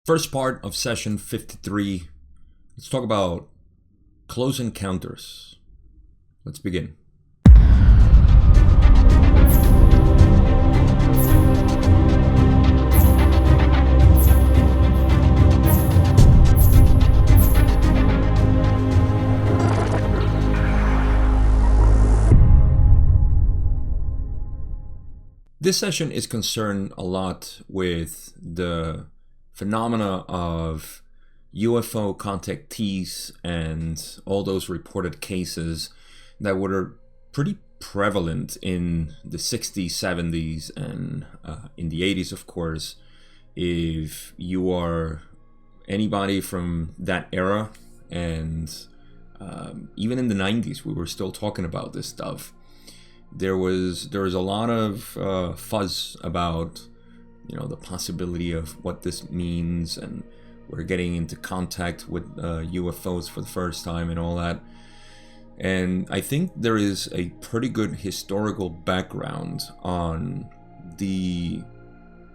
First part of session 53. Let's talk about close encounters. Let's begin. This session is concerned a lot with the phenomena of UFO contactees and all those reported cases that were pretty prevalent in the 60s, 70s, and in the 80s, of course. If you are anybody from that era, and even in the 90s, we were still talking about this stuff. There was a lot of fuzz about the possibility of what this means, and we're getting into contact with UFOs for the first time and all that. And I think there is a pretty good historical background on the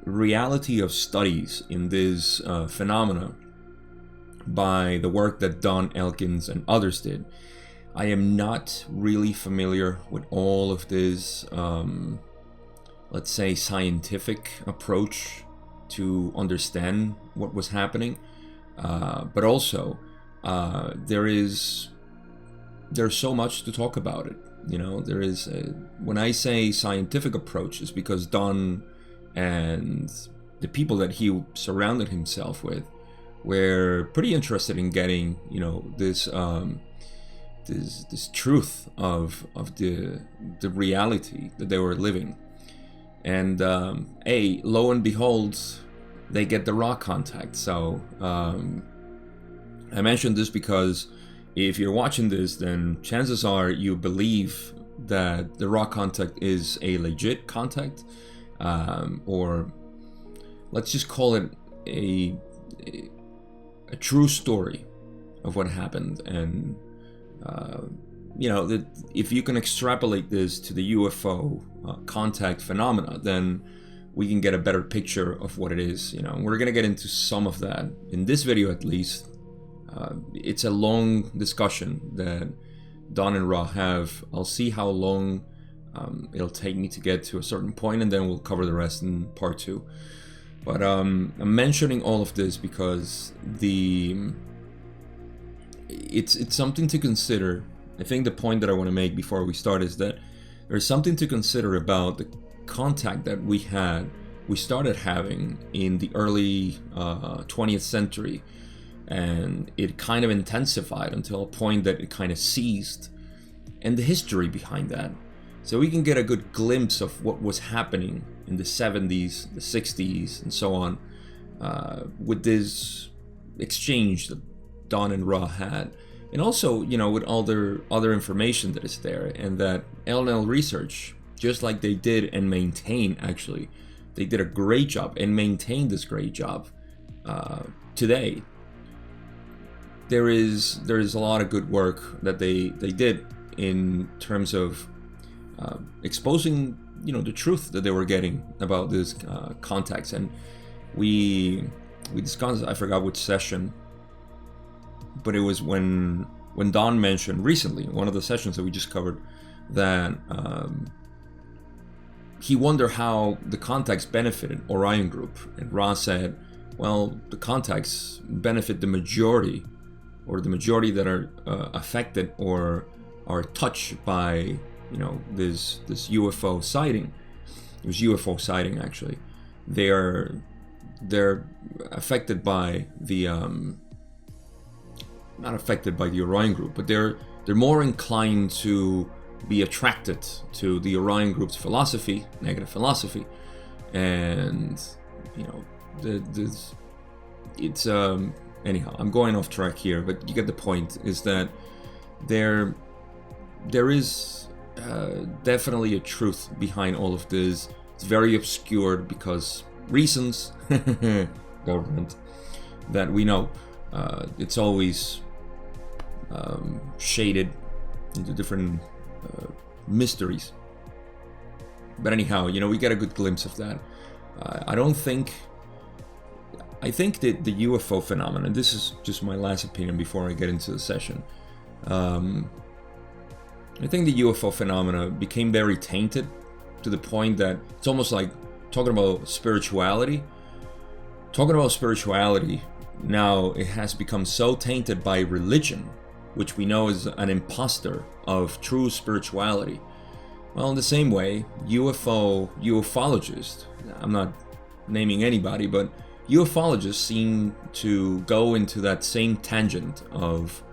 reality of studies in this phenomena by the work that Don Elkins and others did. I am not really familiar with all of this let's say scientific approach to understand what was happening, but also there's so much to talk about it. There is when I say scientific approach, is because Don and the people that he surrounded himself with were pretty interested in getting this truth of the reality that they were living. And lo and behold, they get the raw contact. So I mentioned this because if you're watching this, then chances are you believe that the raw contact is a legit contact, or let's just call it a true story of what happened. And that if you can extrapolate this to the UFO contact phenomena, then we can get a better picture of what it is. We're gonna get into some of that in this video, at least. It's a long discussion that Don and Ra have. I'll see how long it'll take me to get to a certain point, and then we'll cover the rest in part 2. But I'm mentioning all of this because it's something to consider. I think the point that I want to make before we start is that there's something to consider about the contact that we started having in the early 20th century, and it kind of intensified until a point that it kind of ceased, and the history behind that. So we can get a good glimpse of what was happening in the 70s, the 60s, and so on, with this exchange that Don and Ra had. And also, with all their other information that is there, and that L&L Research, just like they did and maintain, actually, they did a great job and maintained this great job today. There is a lot of good work that they did in terms of exposing, the truth that they were getting about these contacts. And we discussed, I forgot which session, but it was when Don mentioned recently, one of the sessions that we just covered, that he wondered how the contacts benefited Orion Group. And Ra said, well, the contacts benefit the majority that are affected or are touched by this UFO sighting. It was UFO sighting, actually. They're affected by the not affected by the Orion Group, but they're more inclined to be attracted to the Orion Group's philosophy, negative philosophy, and it's anyhow, I'm going off track here, but you get the point. Is that there is definitely a truth behind all of this. It's very obscured because reasons, government, that we know. It's always shaded into different mysteries. But anyhow, we get a good glimpse of that. I don't think I think that the UFO phenomenon, and this is just my last opinion before I get into the session, I think the UFO phenomena became very tainted to the point that it's almost like talking about spirituality. Talking about spirituality, now it has become so tainted by religion, which we know is an imposter of true spirituality. Well, in the same way, ufologists, I'm not naming anybody, but ufologists seem to go into that same tangent of,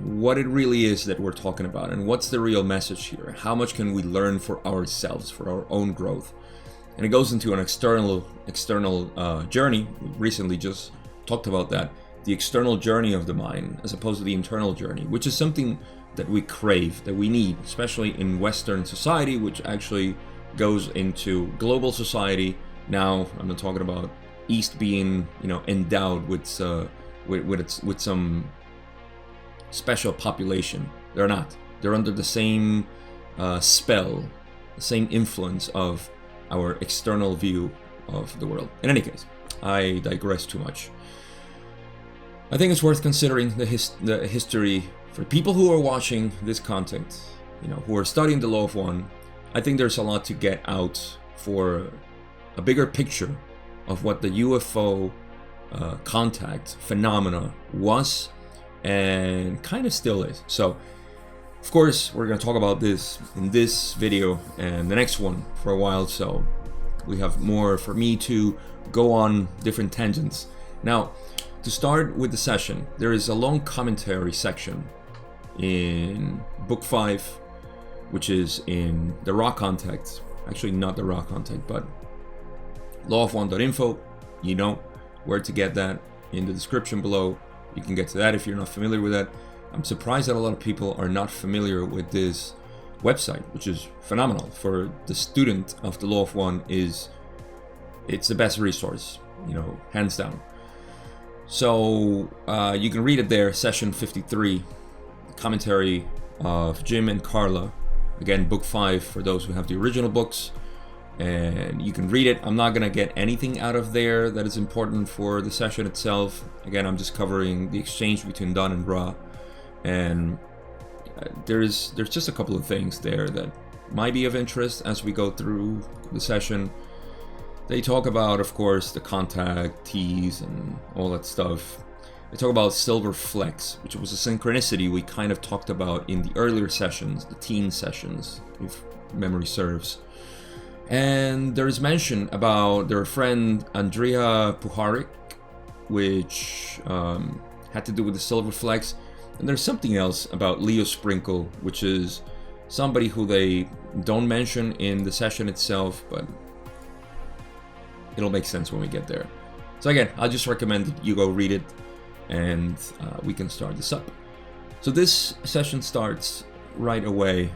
what it really is that we're talking about and what's the real message here. How much can we learn for ourselves, for our own growth? And it goes into an external journey. We recently just talked about that. The external journey of the mind as opposed to the internal journey, which is something that we crave, that we need, especially in Western society, which actually goes into global society. Now, I'm not talking about East being, endowed with some special population. They're not. They're under the same spell, the same influence of our external view of the world. In any case, I digress too much. I think it's worth considering the history for people who are watching this content, who are studying the Law of One. I think there's a lot to get out for a bigger picture of what the UFO contact phenomena was and kind of still is. So, of course, we're going to talk about this in this video and the next one for a while, so we have more for me to go on different tangents. Now, to start with the session, there is a long commentary section in Book 5, which is in the raw contact. Actually, not the raw contact, but lawofone.info. You know where to get that in the description below. You can get to that if you're not familiar with that. I'm surprised that a lot of people are not familiar with this website, which is phenomenal. For the student of the Law of One, it's the best resource, hands down. So you can read it there, session 53, commentary of Jim and Carla. Again, book 5 for those who have the original books. And you can read it. I'm not going to get anything out of there that is important for the session itself. Again, I'm just covering the exchange between Don and Ra. And there's just a couple of things there that might be of interest as we go through the session. They talk about, of course, the contact, teas, and all that stuff. They talk about silver flecks, which was a synchronicity we kind of talked about in the earlier sessions, the teen sessions, if memory serves. And there is mention about their friend Andrea Puharic, which had to do with the silver flecks. And there's something else about Leo Sprinkle, which is somebody who they don't mention in the session itself, but it'll make sense when we get there. So again, I just recommend that you go read it, and we can start this up. So this session starts right away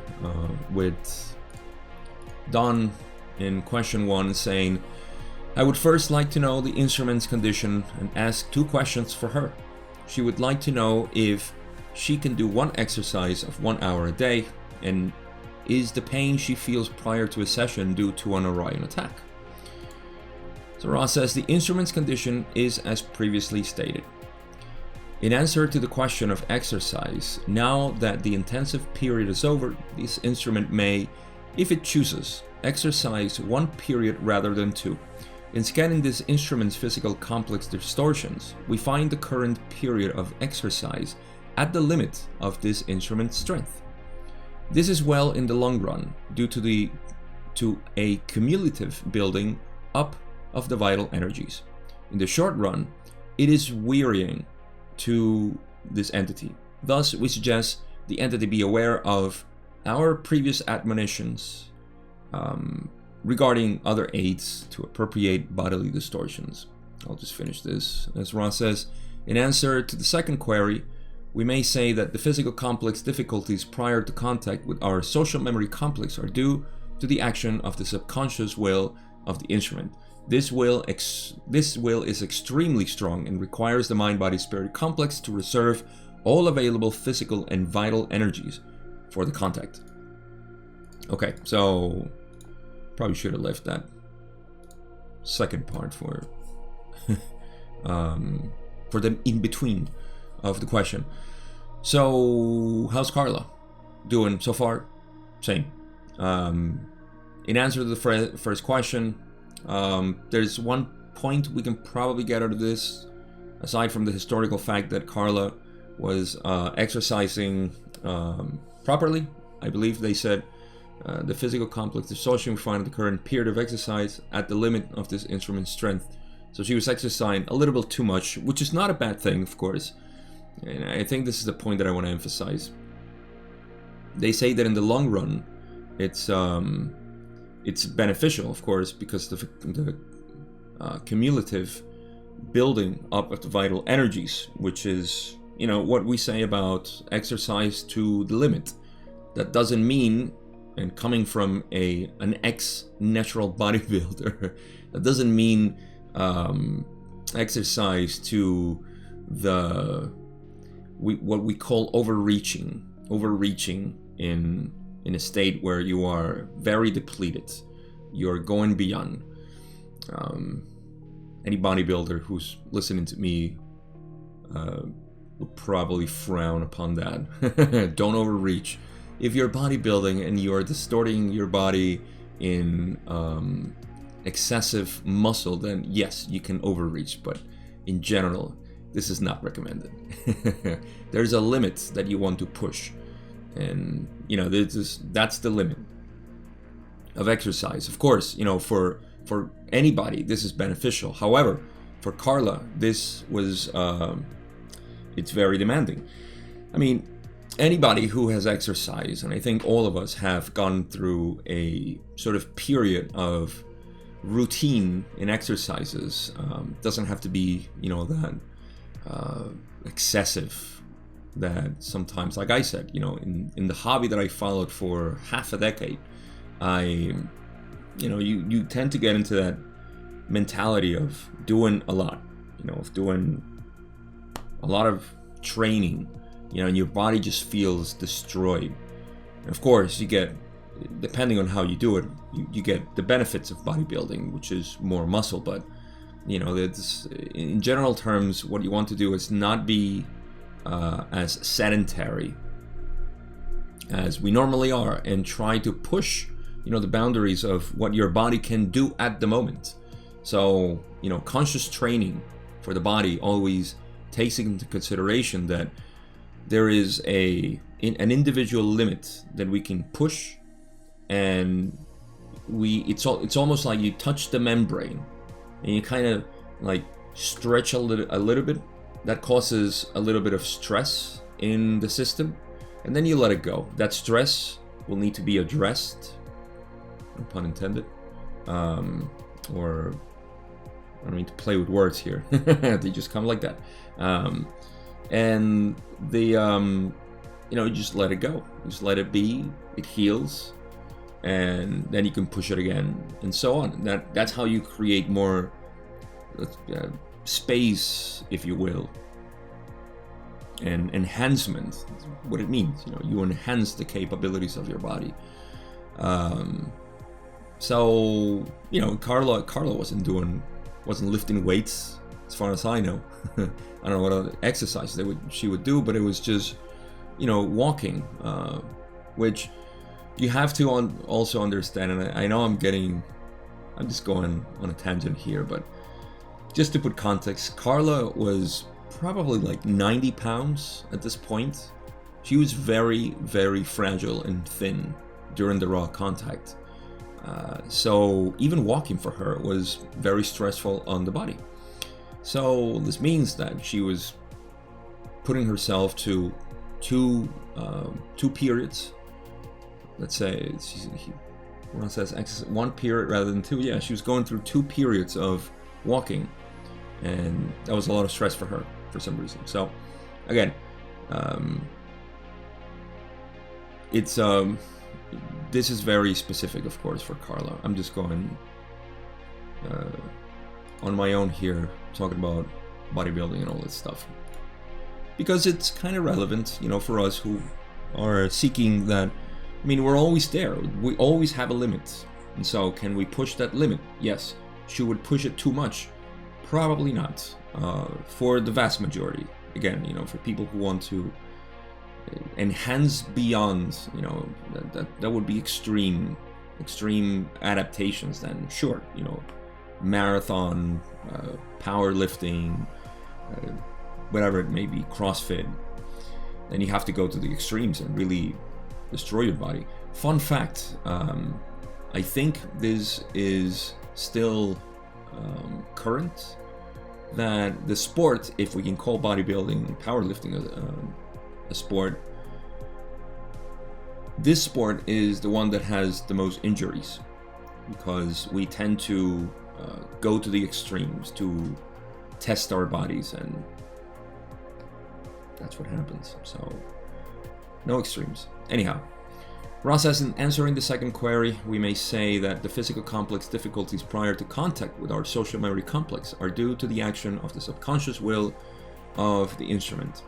with Don in question 1 saying, I would first like to know the instrument's condition and ask 2 questions for her. She would like to know if she can do one exercise of 1 hour a day, and is the pain she feels prior to a session due to an Orion attack? So Ross says the instrument's condition is as previously stated. In answer to the question of exercise, now that the intensive period is over, this instrument may, if it chooses, exercise 1 period rather than 2. In scanning this instrument's physical complex distortions, we find the current period of exercise at the limit of this instrument's strength. This is well in the long run due to a cumulative building up of the vital energies. In the short run, it is wearying to this entity. Thus, we suggest the entity be aware of our previous admonitions regarding other aids to appropriate bodily distortions. I'll just finish this. As Ross says, in answer to the second query, we may say that the physical complex difficulties prior to contact with our social memory complex are due to the action of the subconscious will of the instrument. This will is extremely strong and requires the mind-body-spirit complex to reserve all available physical and vital energies for the contact. Okay, so probably should have left that second part for for the in between of the question. So how's Carla doing so far? Same. In answer to the first question, there's one point we can probably get out of this, aside from the historical fact that Carla was exercising properly. I believe they said the physical complex distortion we find at the current period of exercise at the limit of this instrument's strength. So she was exercising a little bit too much, which is not a bad thing, of course. And I think this is the point that I want to emphasize. They say that in the long run, it's beneficial, of course, because the cumulative building up of the vital energies, which is, you know, what we say about exercise to the limit. That doesn't mean, and coming from an ex-natural bodybuilder, that doesn't mean exercise to what we call overreaching in a state where you are very depleted. You're going beyond. Any bodybuilder who's listening to me will probably frown upon that. Don't overreach. If you're bodybuilding and you're distorting your body in excessive muscle, then yes, you can overreach, but in general, this is not recommended. There's a limit that you want to push, and you know, that's the limit of exercise. Of course, you know, for anybody this is beneficial. However, for Carla, this was it's very demanding. I mean, anybody who has exercised, and I think all of us have gone through a sort of period of routine in exercises. Doesn't have to be, you know, that excessive that sometimes, like I said, you know, in the hobby that I followed for half a decade, you tend to get into that mentality of doing a lot, you know, of doing a lot of training, you know, and your body just feels destroyed. And of course, you get, depending on how you do it, you get the benefits of bodybuilding, which is more muscle. But you know, in general terms, what you want to do is not be as sedentary as we normally are, and try to push, you know, the boundaries of what your body can do at the moment. So, you know, conscious training for the body always takes into consideration that there is an individual limit that we can push, and it's almost like you touch the membrane and you kind of like stretch a little bit. That causes a little bit of stress in the system, and then you let it go. That stress will need to be addressed, no pun intended, or I don't mean to play with words here. They just come like that, and you just let it go. Just let it be. It heals, and then you can push it again, and so on. That's how you create more space, if you will, and enhancement. What it means, you know, you enhance the capabilities of your body. So, you know, Carla wasn't lifting weights, as far as I know. I don't know what other exercises she would do, but it was just, you know, walking, which you have to also understand. And I know I'm just going on a tangent here, but just to put context, Carla was probably like 90 pounds at this point. She was very, very fragile and thin during the raw contact. So even walking for her was very stressful on the body. So this means that she was putting herself to two periods. Let's say one says one period rather than two. Yeah, she was going through 2 periods of walking, and that was a lot of stress for her for some reason. So again, this is very specific, of course, for Carla. I'm just going on my own here, talking about bodybuilding and all this stuff, because it's kind of relevant, you know, for us who are seeking that. I mean, we're always there. We always have a limit. And so can we push that limit? Yes. She would push it too much. Probably not. For the vast majority. Again, for people who want to enhance beyond, that would be extreme adaptations. Then sure, marathon, powerlifting, whatever it may be, CrossFit. Then you have to go to the extremes and really destroy your body. Fun fact, I think this is still current, that the sport, if we can call bodybuilding and powerlifting a sport, this sport is the one that has the most injuries, because we tend to go to the extremes to test our bodies, and that's what happens. So no extremes. Anyhow, Ross says, in answering the second query, we may say that the physical complex difficulties prior to contact with our social memory complex are due to the action of the subconscious will of the instrument.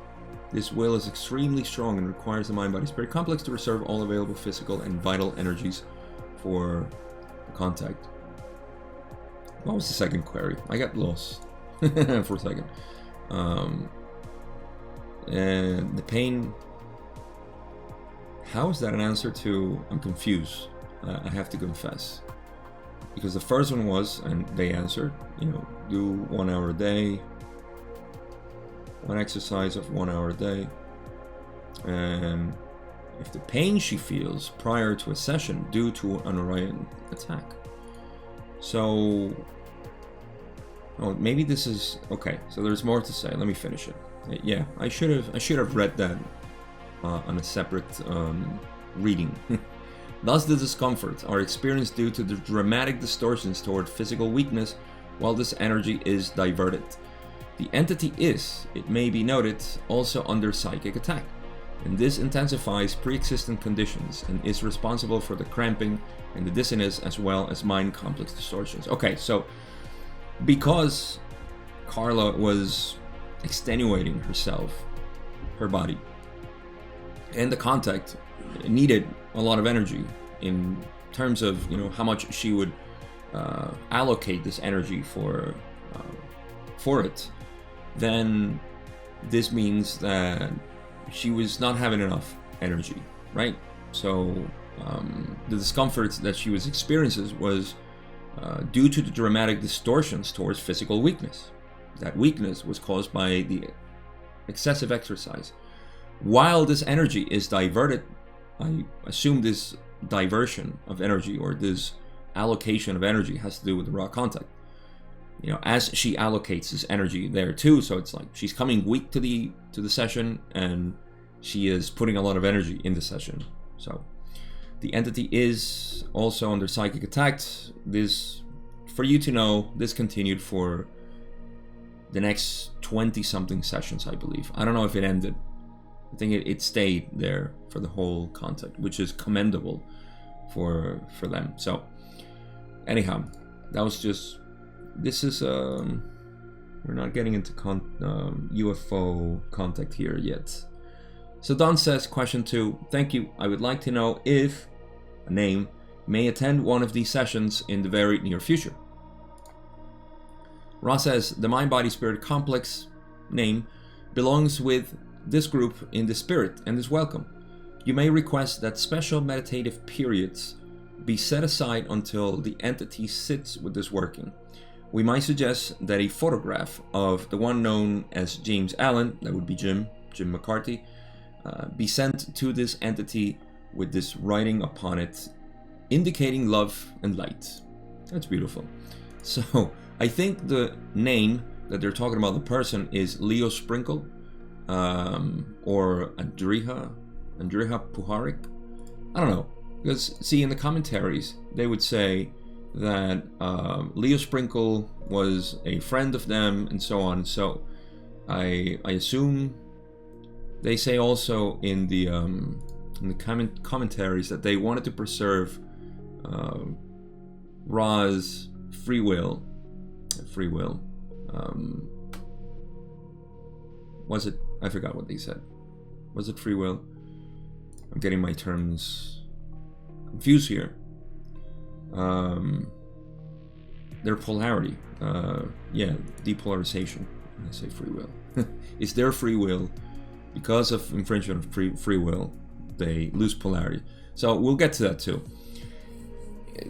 This will is extremely strong and requires the mind-body-spirit complex to reserve all available physical and vital energies for the contact. What was the second query? I got lost for a second. And the pain... How is that an answer to... I'm confused. I have to confess. Because the first one was, and they answered, do 1 hour a day. One exercise of 1 hour a day. And if the pain she feels prior to a session due to an Orion attack. So... Oh, maybe this is... Okay, so there's more to say. Let me finish it. Yeah, I should have read that on a separate reading. Thus, the discomforts are experienced due to the dramatic distortions toward physical weakness while this energy is diverted. The entity is, it may be noted, also under psychic attack, and this intensifies pre-existent conditions and is responsible for the cramping and the dizziness as well as mind complex distortions. Okay, so because Carla was extenuating herself, her body, and the contact needed a lot of energy in terms of how much she would allocate this energy for it, then this means that she was not having enough energy, right? So the discomfort that she was experiencing was due to the dramatic distortions towards physical weakness. That weakness was caused by the excessive exercise. While this energy is diverted, I assume this diversion of energy or this allocation of energy has to do with the raw contact. As she allocates this energy there too, so it's like she's coming weak to the session and she is putting a lot of energy in the session. So the entity is also under psychic attack. This, for you to know, this continued for the next 20-something sessions, I believe. I don't know if it ended. I think it stayed there for the whole contact, which is commendable for them. So anyhow, that was just... This is... we're not getting into UFO contact here yet. So Don says, question 2, thank you. I would like to know if a name may attend one of these sessions in the very near future. Ross says, the mind-body-spirit complex name belongs with this group in the spirit and is welcome. You may request that special meditative periods be set aside until the entity sits with this working. We might suggest that a photograph of the one known as James Allen, that would be Jim McCarthy, be sent to this entity with this writing upon it indicating love and light. That's beautiful. So I think the name that they're talking about, the person, is Leo Sprinkle, or Andriha Puharik. I don't know, because see, in the commentaries they would say that Leo Sprinkle was a friend of them and so on. So I assume they say also in the commentaries that they wanted to preserve Ra's free will. Was it? I forgot what they said. Was it free will? I'm getting my terms confused here. their polarity. Yeah, depolarization. I say free will. It's their free will. Because of infringement of free will, they lose polarity. So we'll get to that too.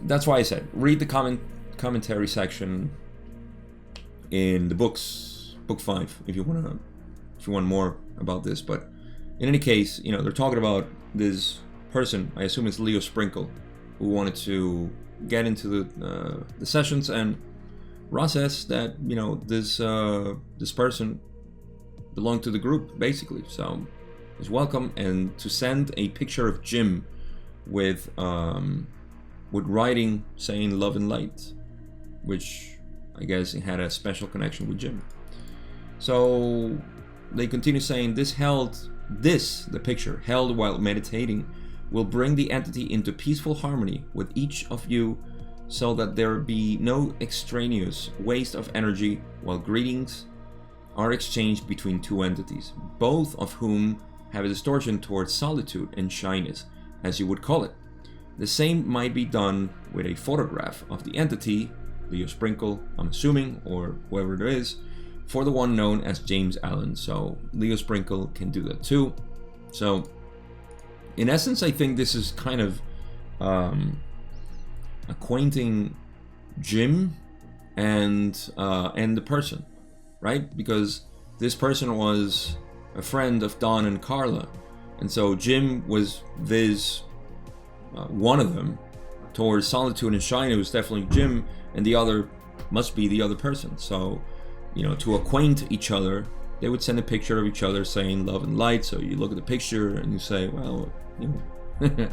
That's why I said read the commentary section in the books, book 5, if you want more about this. But in any case, you know, they're talking about this person, I assume it's Leo Sprinkle, who wanted to get into the sessions, and Ra says that, you know, this person belonged to the group, basically. So he's welcome, and to send a picture of Jim with writing saying love and light, which I guess it had a special connection with Jim. So they continue saying the picture held while meditating will bring the entity into peaceful harmony with each of you, so that there be no extraneous waste of energy while greetings are exchanged between two entities, both of whom have a distortion towards solitude and shyness, as you would call it. The same might be done with a photograph of the entity, Leo Sprinkle, I'm assuming, or whoever it is, for the one known as James Allen. So Leo Sprinkle can do that too. So in essence, I think this is kind of acquainting Jim and the person, right? Because this person was a friend of Don and Carla, and so Jim was this one of them. Towards solitude and shyness, it was definitely Jim, and the other must be the other person. So, you know, to acquaint each other, they would send a picture of each other saying love and light. So you look at the picture and you say, well, you know,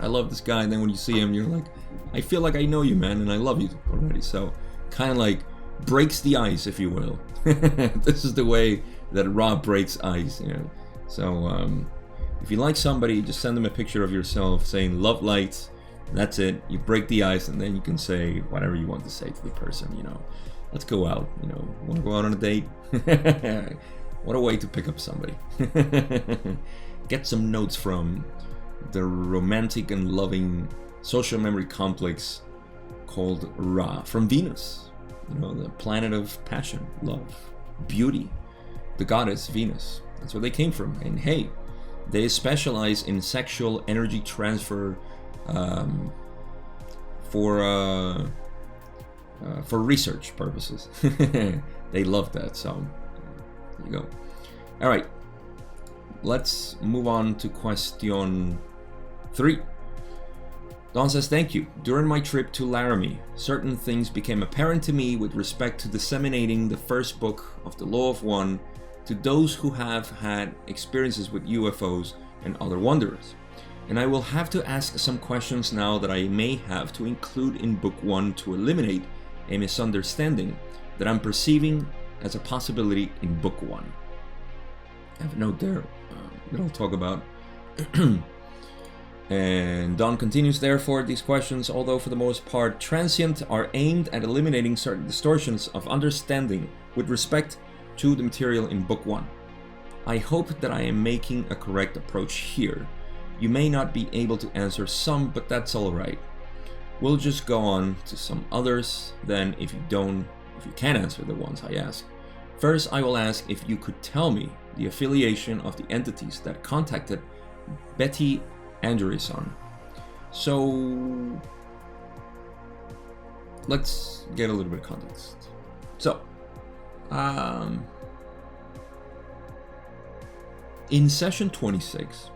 I love this guy, and then when you see him, you're like, I feel like I know you, man, and I love you already. So kind of like breaks the ice, if you will. This is the way that Ra breaks ice, you know. So if you like somebody, just send them a picture of yourself saying love lights. That's it. You break the ice, and then you can say whatever you want to say to the person. You know, let's go out. You know, want to go out on a date? What a way to pick up somebody. Get some notes from the romantic and loving social memory complex called Ra from Venus. You know, the planet of passion, love, beauty, the goddess Venus. That's where they came from. And hey, they specialize in sexual energy transfer for research purposes. They love that. So there you go. All right, let's move on to question 3. Don says, thank you. During my trip to Laramie, certain things became apparent to me with respect to disseminating the first book of the Law of One to those who have had experiences with UFOs and other wanderers. And I will have to ask some questions now that I may have to include in book 1 to eliminate a misunderstanding that I'm perceiving as a possibility in book 1. I have a note there that I'll talk about. And Don continues, therefore, these questions, although for the most part transient, are aimed at eliminating certain distortions of understanding with respect to the material in book 1. I hope that I am making a correct approach here. You may not be able to answer some, but that's alright. We'll just go on to some others, then if you can't answer the ones I ask. First, I will ask if you could tell me the affiliation of the entities that contacted Betty Andreasson. So, let's get a little bit of context. So, in session 26,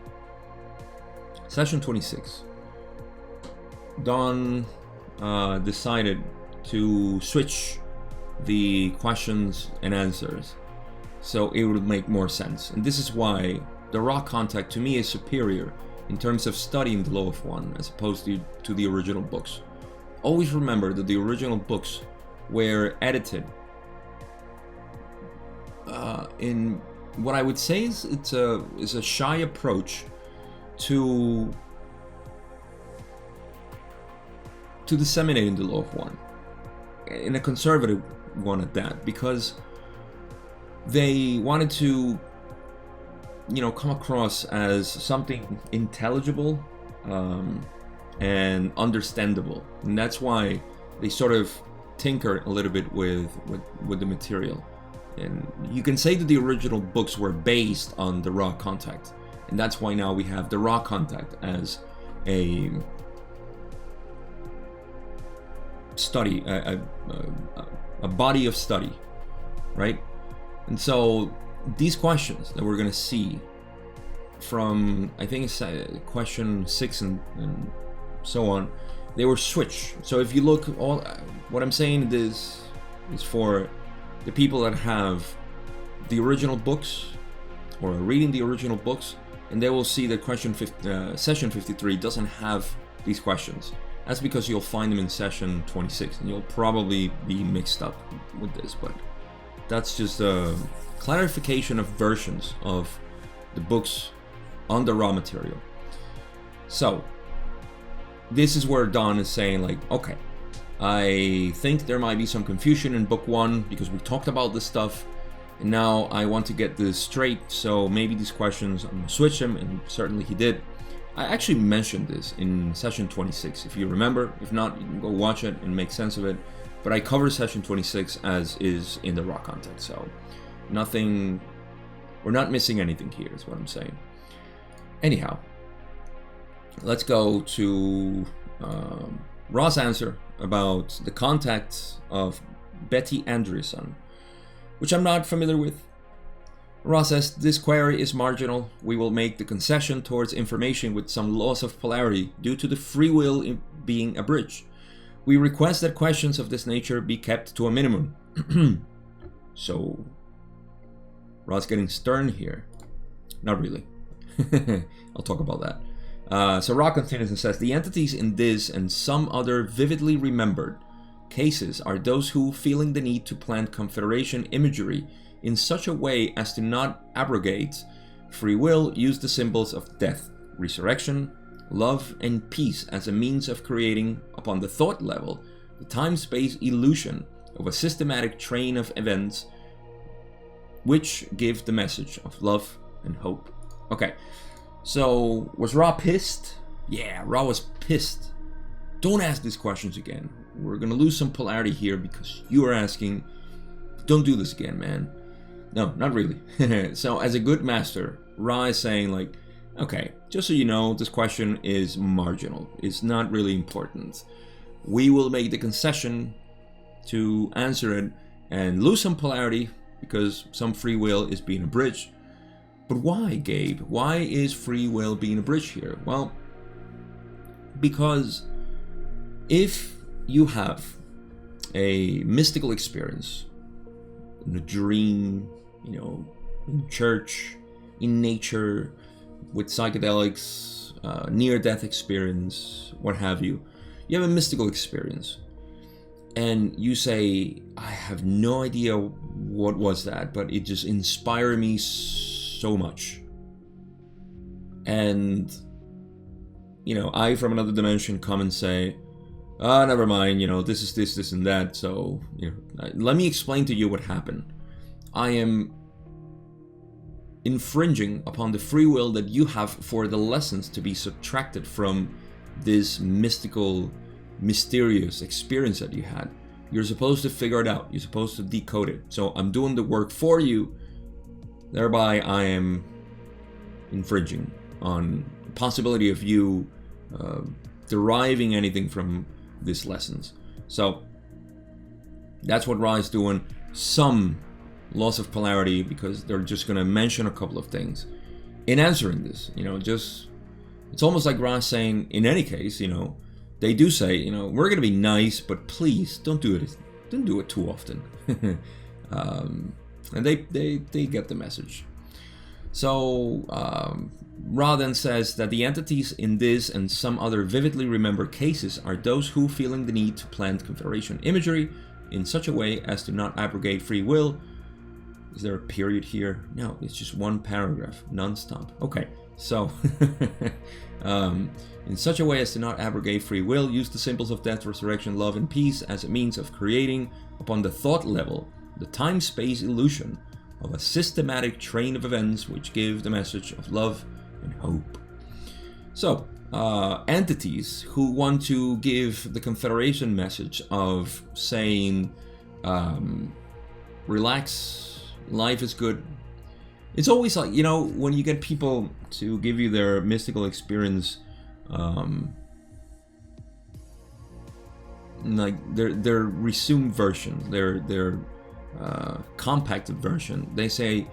Don decided to switch the questions and answers so it would make more sense. And this is why the raw contact to me is superior in terms of studying the Law of One as opposed to the original books. Always remember that the original books were edited in what I would say is a shy approach to disseminating the Law of One, in a conservative one at that, because they wanted to, come across as something intelligible and understandable, and that's why they sort of tinker a little bit with the material. And you can say that the original books were based on the raw contact, and that's why now we have the raw contact as a study, a body of study, right? And so these questions that we're going to see from, I think it's question 6 and so on, they were switched. So if you look, all what I'm saying is for the people that have the original books or are reading the original books, and they will see that session 53 doesn't have these questions. That's because you'll find them in session 26, and you'll probably be mixed up with this, but that's just a clarification of versions of the books on the raw material. So this is where Don is saying, like, okay, I think there might be some confusion in book 1 because we talked about this stuff, and now I want to get this straight, so maybe these questions, I'm going to switch them, and certainly he did. I actually mentioned this in session 26, if you remember. If not, you can go watch it and make sense of it. But I cover session 26 as is in the raw content, so nothing, we're not missing anything here, is what I'm saying. Anyhow, let's go to Ra's answer about the contact of Betty Andreasson, which I'm not familiar with. Ra says, this query is marginal. We will make the concession towards information with some loss of polarity due to the free will being abridged. We request that questions of this nature be kept to a minimum. So, Ra's getting stern here. Not really. I'll talk about that. So Ra continues and says, the entities in this and some other vividly remembered cases are those who, feeling the need to plant confederation imagery in such a way as to not abrogate free will, use the symbols of death, resurrection, love, and peace as a means of creating, upon the thought level, the time-space illusion of a systematic train of events which give the message of love and hope. Okay, so was Ra pissed? Yeah, Ra was pissed. Don't ask these questions again. We're gonna lose some polarity here because you are asking. Don't do this again, man. No, not really. So as a good master, Ra is saying, like, okay, just so you know, this question is marginal. It's not really important. We will make the concession to answer it and lose some polarity because some free will is being abridged. But why, Gabe? Why is free will being abridged here? Well, because if you have a mystical experience, in a dream, you know, in church, in nature, with psychedelics, near-death experience, what have you, you have a mystical experience, and you say, I have no idea what was that, but it just inspired me so much. And, you know, I from another dimension come and say, never mind, you know, this is this and that, so, you know, let me explain to you what happened. I am infringing upon the free will that you have for the lessons to be subtracted from this mystical, mysterious experience that you had. You're supposed to figure it out. You're supposed to decode it. So I'm doing the work for you. Thereby, I am infringing on the possibility of you deriving anything from these lessons. So that's what Ra is doing. Some loss of polarity because they're just going to mention a couple of things in answering this. You know, just it's almost like Ra saying, in any case, you know, they do say, you know, we're going to be nice, but please don't do it. Don't do it too often. And they get the message. So Ra then says that the entities in this and some other vividly remembered cases are those who, feeling the need to plant confederation imagery in such a way as to not abrogate free will. Is there a period here? No, it's just one paragraph, non-stop. Okay, so in such a way as to not abrogate free will, use the symbols of death, resurrection, love, and peace as a means of creating, upon the thought level, the time-space illusion of a systematic train of events which give the message of love and hope. So, entities who want to give the Confederation message of saying, relax, life is good. It's always like, you know, when you get people to give you their mystical experience, like their resumed version, their compacted version, they say,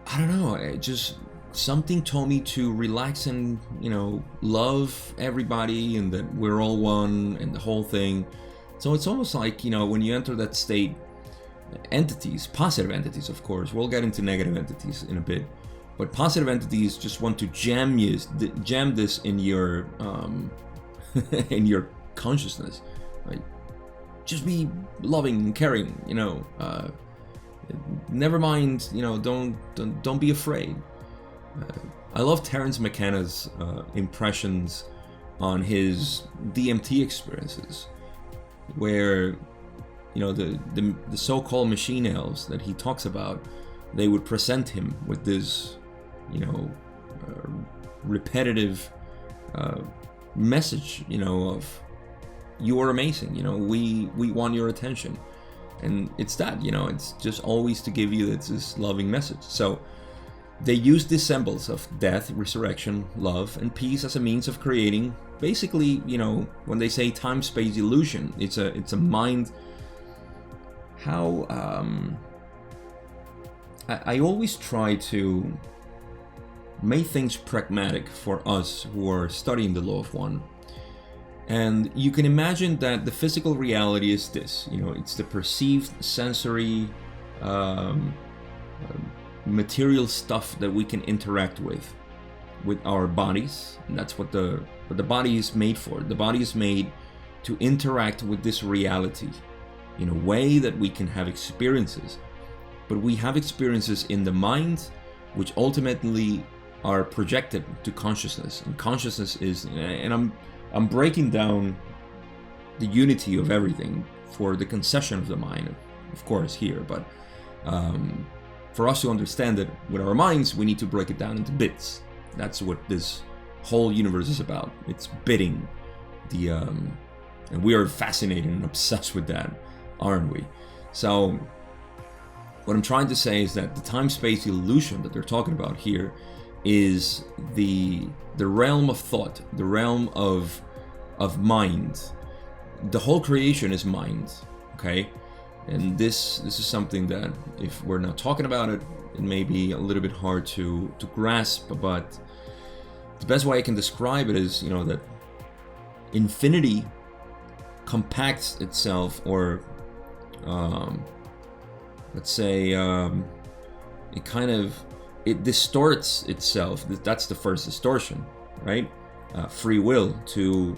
I don't know, it just something told me to relax and, you know, love everybody and that we're all one and the whole thing. So it's almost like, you know, when you enter that state, entities, positive entities, of course, we'll get into negative entities in a bit, but positive entities just want to jam this in your in your consciousness, like just be loving and caring, you know, never mind, you know, don't be afraid. I love Terence McKenna's impressions on his DMT experiences, where, you know, the so-called machine elves that he talks about, they would present him with this, you know, repetitive message, you know, of you are amazing, you know, we want your attention, and it's that, you know, it's just always to give you this loving message. So they use these symbols of death, resurrection, love, and peace as a means of creating, basically, you know, when they say time-space illusion, it's a mind. How I always try to make things pragmatic for us who are studying the law of one. And you can imagine that the physical reality is this, you know, it's the perceived sensory material stuff that we can interact with our bodies, and that's what the body is made for. The body is made to interact with this reality in a way that we can have experiences, but we have experiences in the mind which ultimately are projected to consciousness, and consciousness is, and I'm breaking down the unity of everything for the concession of the mind, of course, here, but for us to understand that with our minds, we need to break it down into bits. That's what this whole universe is about. It's bitting the, and we are fascinated and obsessed with that, aren't we? So what I'm trying to say is that the time-space illusion that they're talking about here is the realm of thought, the realm of mind. The whole creation is mind, okay? And this is something that, if we're not talking about it, it may be a little bit hard to grasp, but the best way I can describe it is, you know, that infinity compacts itself, or let's say it distorts itself. That's the first distortion, right? Free will to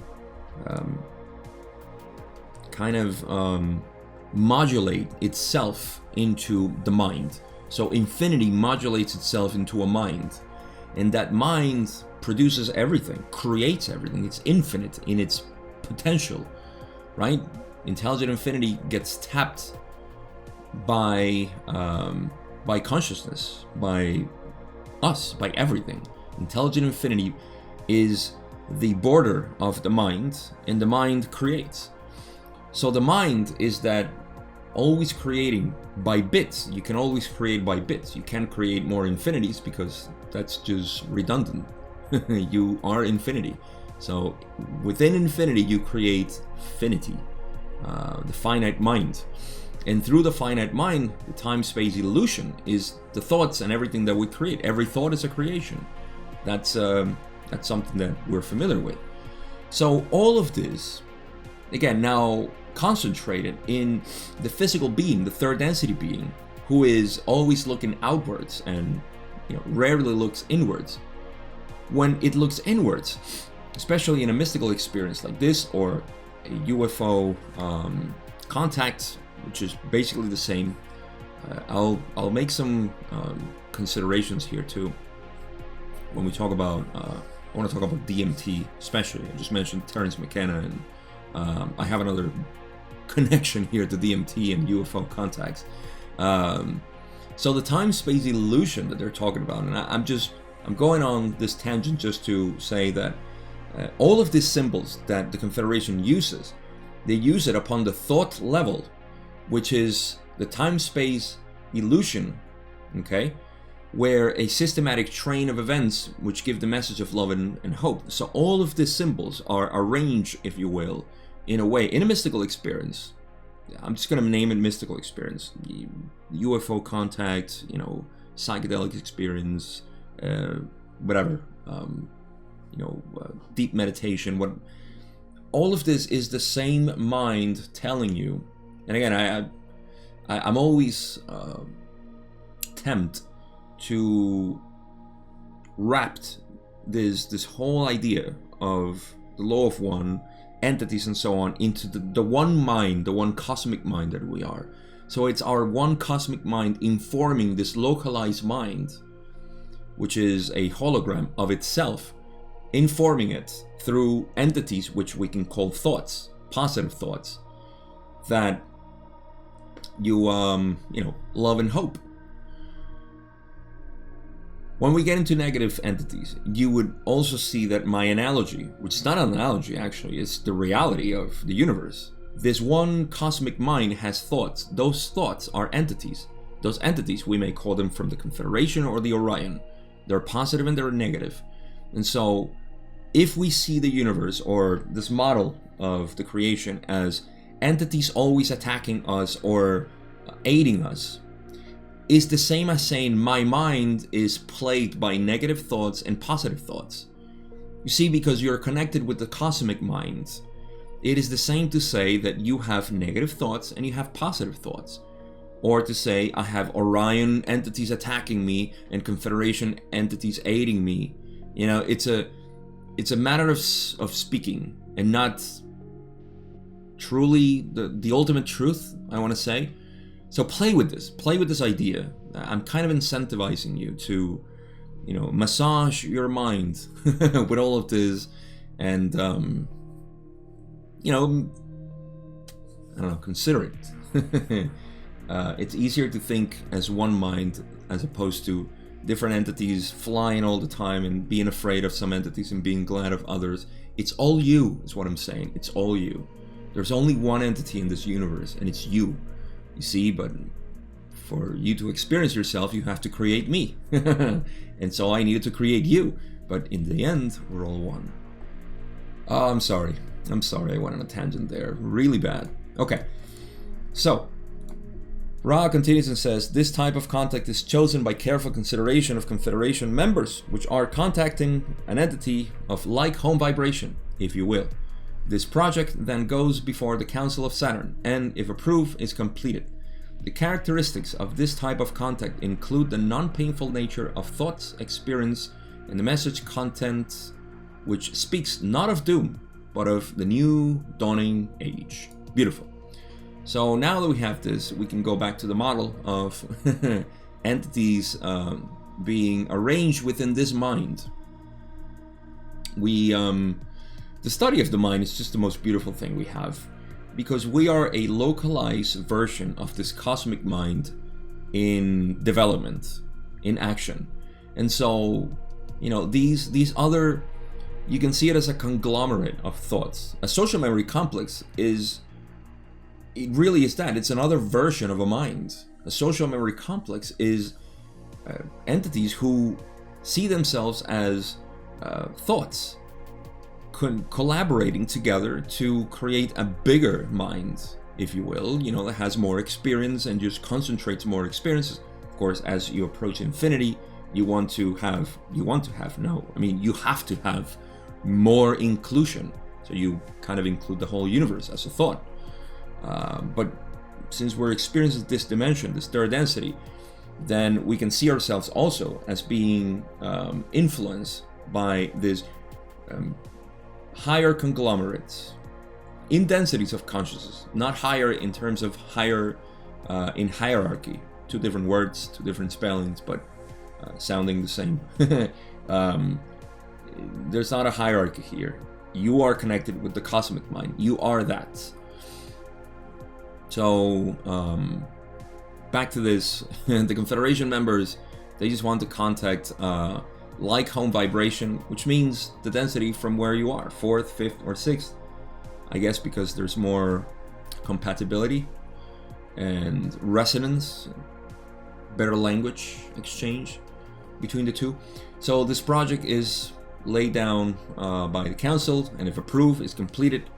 modulate itself into the mind. So infinity modulates itself into a mind, and that mind produces everything, creates everything. It's infinite in its potential, right? Intelligent infinity gets tapped by consciousness, by us, by everything. Intelligent infinity is the border of the mind, and the mind creates. So the mind is that always creating by bits. You can always create by bits. You can't create more infinities because that's just redundant. You are infinity. So within infinity, you create finity, the finite mind. And through the finite mind, the time-space illusion is the thoughts and everything that we create. Every thought is a creation. That's something that we're familiar with. So all of this, again, now concentrated in the physical being, the third density being, who is always looking outwards and, you know, rarely looks inwards. When it looks inwards, especially in a mystical experience like this, or a UFO contact, which is basically the same, I'll make some considerations here too. When we talk about, I want to talk about DMT, especially. I just mentioned Terence McKenna, and I have another connection here to DMT and UFO contacts. So the time-space illusion that they're talking about, and I'm going on this tangent just to say that All of these symbols that the Confederation uses, they use it upon the thought level, which is the time-space illusion, okay, where a systematic train of events which give the message of love and hope. So all of these symbols are arranged, if you will, in a way, in a mystical experience. I'm just going to name it mystical experience. UFO contact, psychedelic experience, whatever, deep meditation. All of this is the same mind telling you. And again, I'm always tempted to wrap this whole idea of the law of one, entities and so on, into the one mind, the one cosmic mind that we are. So it's our one cosmic mind informing this localized mind, which is a hologram of itself, informing it through entities which we can call thoughts, positive thoughts, that you love and hope. When we get into negative entities, you would also see that my analogy, which is not an analogy actually, it's the reality of the universe. This one cosmic mind has thoughts. Those thoughts are entities. Those entities, we may call them from the Confederation or the Orion. They're positive and they're negative. And so, if we see the universe or this model of the creation as entities always attacking us or aiding us, is the same as saying my mind is plagued by negative thoughts and positive thoughts. You see, because you're connected with the cosmic mind, it is the same to say that you have negative thoughts and you have positive thoughts. Or to say I have Orion entities attacking me and Confederation entities aiding me. It's a matter of speaking and not truly the ultimate truth, I want to say. So play with this idea. I'm kind of incentivizing you to, massage your mind with all of this, and I don't know, consider it. It's easier to think as one mind as opposed to different entities flying all the time and being afraid of some entities and being glad of others. It's all you, is what I'm saying. It's all you. There's only one entity in this universe, and it's you. You see, but for you to experience yourself, you have to create me. And so I needed to create you. But in the end, we're all one. Oh, I'm sorry. I went on a tangent there. Really bad. Okay. So, Ra continues and says, this type of contact is chosen by careful consideration of Confederation members, which are contacting an entity of like home vibration, if you will. This project then goes before the Council of Saturn, and if approved, is completed. The characteristics of this type of contact include the non-painful nature of thoughts, experience, and the message content, which speaks not of doom, but of the new dawning age. Beautiful. So now that we have this, we can go back to the model of entities being arranged within this mind. The study of the mind is just the most beautiful thing we have, because we are a localized version of this cosmic mind in development, in action. And so, these other, you can see it as a conglomerate of thoughts. A social memory complex it really is that. It's another version of a mind. A social memory complex is entities who see themselves as thoughts, collaborating together to create a bigger mind, if you will, that has more experience and just concentrates more experiences. Of course, as you approach infinity, you have to have more inclusion. So you kind of include the whole universe as a thought. But since we're experiencing this dimension, this third density, then we can see ourselves also as being influenced by this higher conglomerates in densities of consciousness, not higher in terms of higher in hierarchy. Two different words, two different spellings, but sounding the same. There's not a hierarchy here. You are connected with the cosmic mind. You are that. So, back to this. The Confederation members, they just want to contact like home vibration, which means the density from where you are, 4th, 5th, or 6th. I guess because there's more compatibility and resonance, better language exchange between the two. So this project is laid down by the council, and if approved, is completed.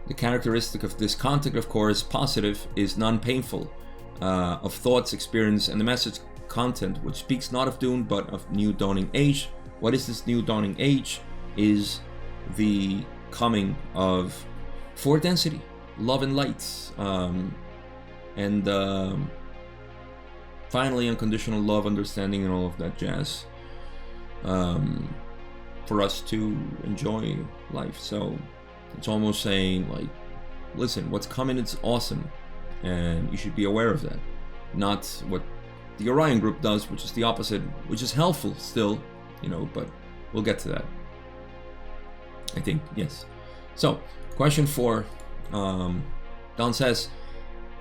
The characteristic of this contact, of course, positive, is non-painful, of thoughts, experience, and the message content, which speaks not of doom, but of new dawning age. What is this new dawning age? Is the coming of 4 density, love and light, and finally unconditional love, understanding, and all of that jazz, for us to enjoy life. So it's almost saying, like, listen, what's coming, it's awesome, and you should be aware of that. Not what the Orion group does, which is the opposite, which is helpful still, but we'll get to that, I think. Yes. So question 4, Don says,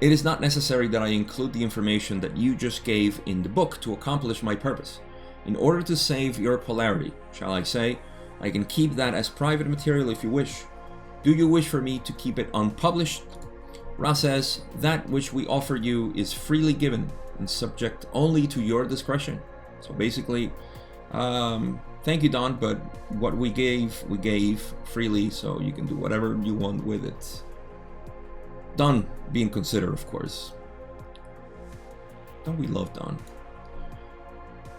it is not necessary that I include the information that you just gave in the book to accomplish my purpose. In order to save your polarity, shall I say, I can keep that as private material if you wish. Do you wish for me to keep it unpublished? Ra says, that which we offer you is freely given and subject only to your discretion. So basically, thank you, Don, but what we gave freely, so you can do whatever you want with it. Don being considered, of course. Don't we love Don?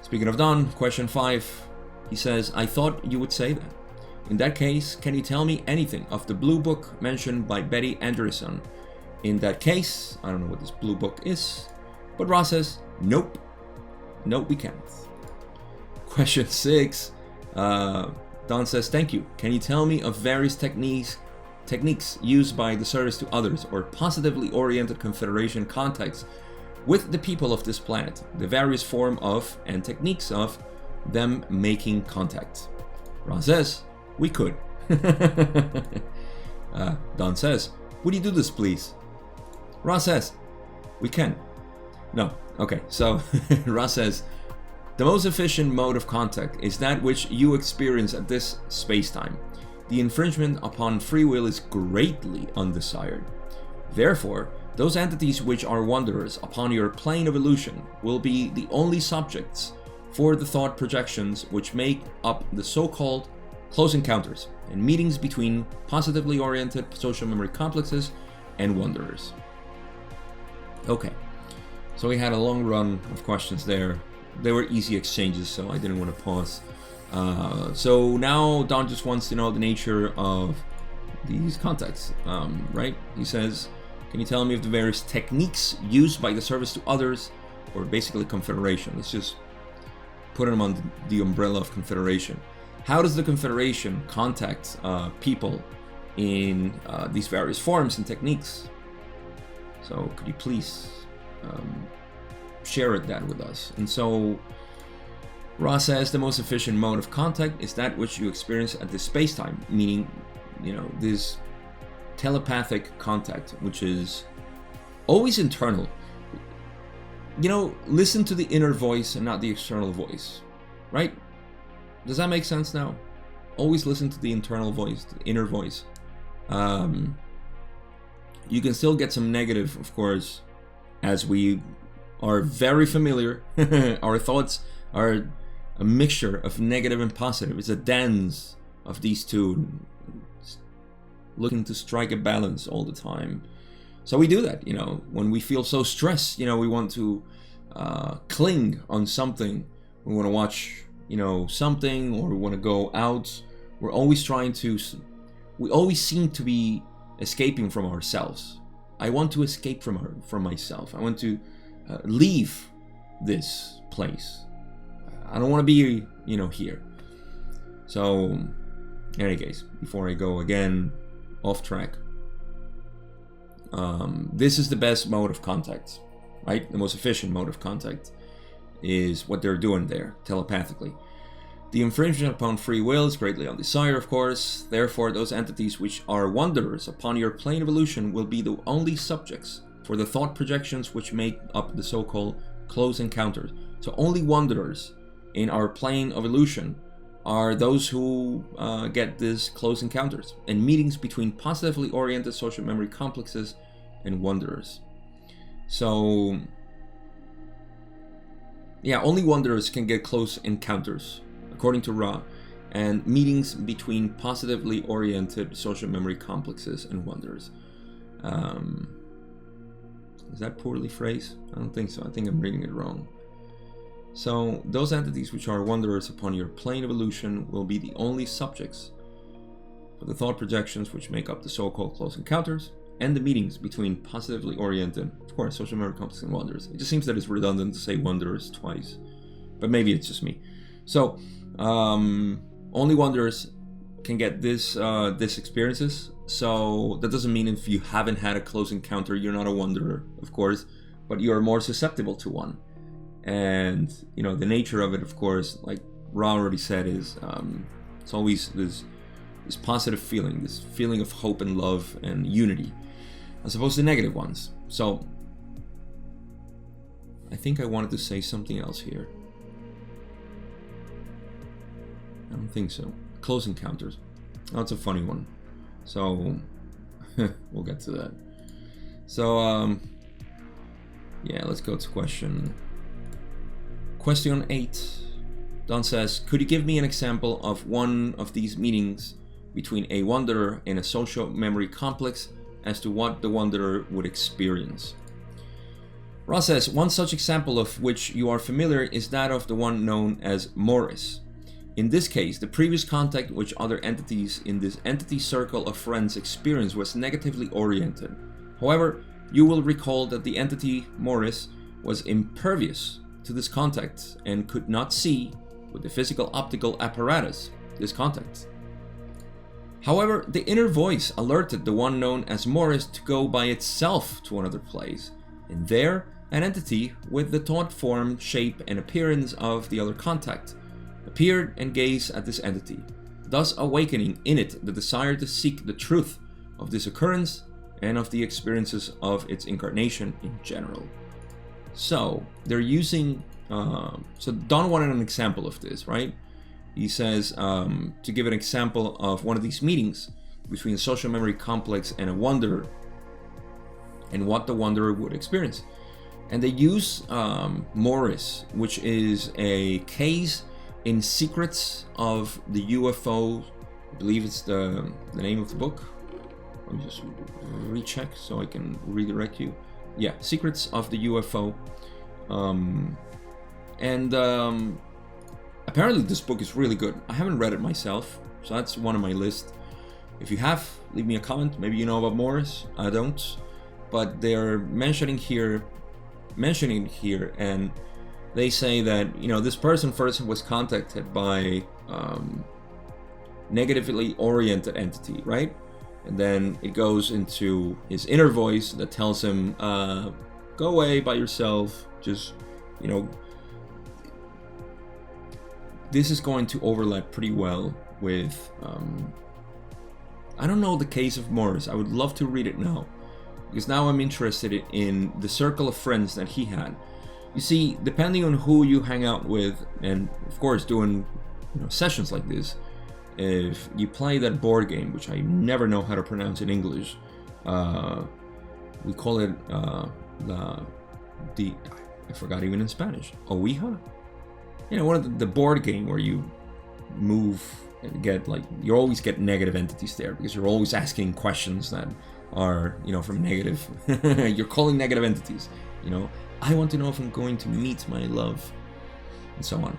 Speaking of Don, question 5, he says, I thought you would say that. In that case, can you tell me anything of the blue book mentioned by Betty Anderson? In that case, I don't know what this blue book is, but Ross says, nope. Nope, we can't. Question 6, Don says, thank you. Can you tell me of various techniques used by the service to others or positively oriented Confederation contacts with the people of this planet, the various form of and techniques of them making contact? Ron says, we could. Don says, would you do this, please? Ron says, we can. No. Okay, so Ron says, the most efficient mode of contact is that which you experience at this space-time. The infringement upon free will is greatly undesired. Therefore, those entities which are wanderers upon your plane of illusion will be the only subjects for the thought projections which make up the so-called close encounters and meetings between positively oriented social memory complexes and wanderers. Okay, so we had a long run of questions there. They were easy exchanges, so I didn't want to pause. So now Don just wants to know the nature of these contacts, right? He says, can you tell me of the various techniques used by the service to others, or basically Confederation? Let's just put them on the umbrella of Confederation. How does the Confederation contact people in these various forms and techniques? So could you please share that with us? And so Ross says the most efficient mode of contact is that which you experience at this space-time, meaning, this telepathic contact, which is always internal. Listen to the inner voice and not the external voice, right? Does that make sense now? Always listen to the internal voice, the inner voice. You can still get some negative, of course, as we are very familiar. Our thoughts are a mixture of negative and positive. It's a dance of these two, looking to strike a balance all the time. So we do that, when we feel so stressed, we want to cling on something. We want to watch, something, or we want to go out. We always seem to be escaping from ourselves. I want to escape from myself. I want to leave this place. I don't want to be, here. So, in any case, before I go again off track, this is the best mode of contact, right? The most efficient mode of contact is what they're doing there, telepathically. The infringement upon free will is greatly undesired, of course. Therefore, those entities which are wanderers upon your plane of illusion will be the only subjects for the thought projections which make up the so-called close encounters. So only wanderers in our plane of illusion are those who get these close encounters and meetings between positively oriented social memory complexes and wanderers. So yeah, only wanderers can get close encounters, according to Ra, and meetings between positively oriented social memory complexes and wanderers. Is that poorly phrased? I don't think so. I think I'm reading it wrong. So those entities which are wanderers upon your plane of illusion will be the only subjects for the thought projections which make up the so-called close encounters and the meetings between positively oriented, of course, social memory complexes and wanderers. It just seems that it's redundant to say wanderers twice, but maybe it's just me. So only wanderers can get this experiences. So that doesn't mean if you haven't had a close encounter, you're not a wanderer, of course, but you are more susceptible to one. And the nature of it, of course, like Ra already said, is it's always this positive feeling, this feeling of hope and love and unity, as opposed to negative ones. So I think I wanted to say something else here. I don't think so. Close encounters. Oh, it's a funny one. So we'll get to that. So yeah, let's go to question 8. Don says, could you give me an example of one of these meetings between a wanderer and a social memory complex as to what the wanderer would experience? Ross says, one such example of which you are familiar is that of the one known as Morris. In this case, the previous contact which other entities in this entity circle of friends experienced was negatively oriented. However, you will recall that the entity Morris was impervious to this contact and could not see with the physical optical apparatus this contact. However, the inner voice alerted the one known as Morris to go by itself to another place, and there an entity with the thought form, shape, and appearance of the other contact appeared and gazed at this entity, thus awakening in it the desire to seek the truth of this occurrence and of the experiences of its incarnation in general. So they're using, so Don wanted an example of this, right? He says to give an example of one of these meetings between a social memory complex and a wanderer and what the wanderer would experience. And they use Morris, which is a case in Secrets of the UFO. I believe it's the name of the book. Let me just recheck so I can redirect you. Yeah, Secrets of the UFO. Apparently this book is really good. I haven't read it myself, so that's one on my list. If you have, leave me a comment. Maybe you know about Morris. I don't. But they're mentioning here, and they say that, this person first was contacted by negatively oriented entity, right? And then it goes into his inner voice that tells him, go away by yourself, just, this is going to overlap pretty well with, I don't know the case of Morris. I would love to read it now, because now I'm interested in the circle of friends that he had. You see, depending on who you hang out with, and of course doing sessions like this, if you play that board game, which I never know how to pronounce in English, we call it I forgot even in Spanish, Ouija? One of the board game where you move and get, you always get negative entities there, because you're always asking questions that are, from negative, you're calling negative entities, I want to know if I'm going to meet my love, and so on.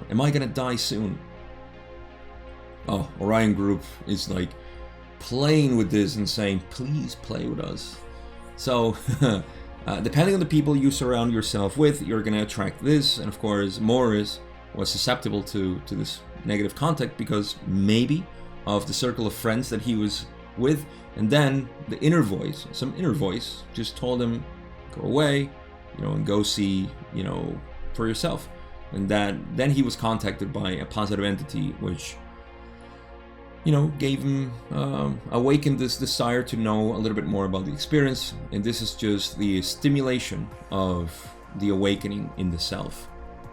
Am I gonna die soon? Oh, Orion Group is playing with this and saying, please play with us. So, depending on the people you surround yourself with, you're gonna attract this. And of course, Morris was susceptible to this negative contact because maybe of the circle of friends that he was with. And then the inner voice, some inner voice, just told him, go away, and go see, for yourself. And then he was contacted by a positive entity, which, gave him, awakened this desire to know a little bit more about the experience. And this is just the stimulation of the awakening in the self.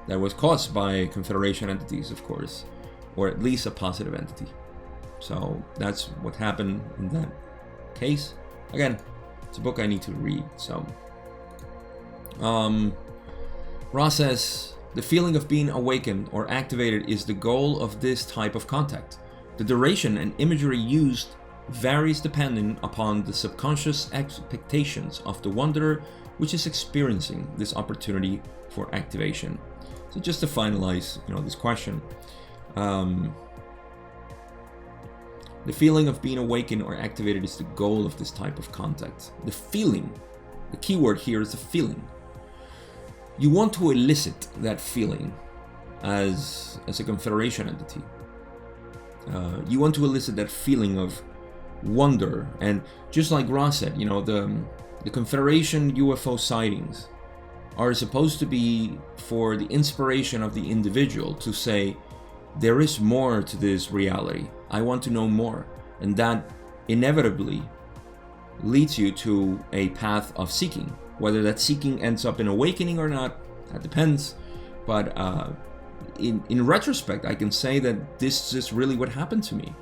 that was caused by Confederation entities, of course, or at least a positive entity. So that's what happened in that case. Again, it's a book I need to read. So Ross says, the feeling of being awakened or activated is the goal of this type of contact. The duration and imagery used varies depending upon the subconscious expectations of the wanderer which is experiencing this opportunity for activation. So just to finalize, this question, the feeling of being awakened or activated is the goal of this type of contact. The feeling, the key word here is the feeling. You want to elicit that feeling as a Confederation entity. You want to elicit that feeling of wonder, and just like Ross said, the Confederation UFO sightings are supposed to be for the inspiration of the individual to say, there is more to this reality. I want to know more. And that inevitably leads you to a path of seeking. Whether that seeking ends up in awakening or not, that depends. But in retrospect, I can say that this is really what happened to me.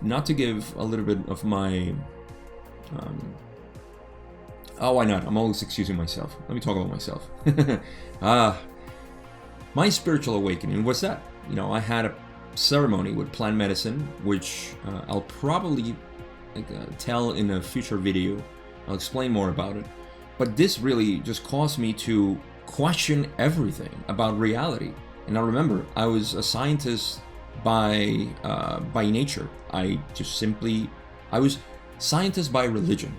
Not to give a little bit of my... why not? I'm always excusing myself. Let me talk about myself. My spiritual awakening was that. I had a ceremony with plant medicine, which I'll probably tell in a future video. I'll explain more about it. But this really just caused me to question everything about reality. And I remember, I was a scientist by nature. I was scientist by religion.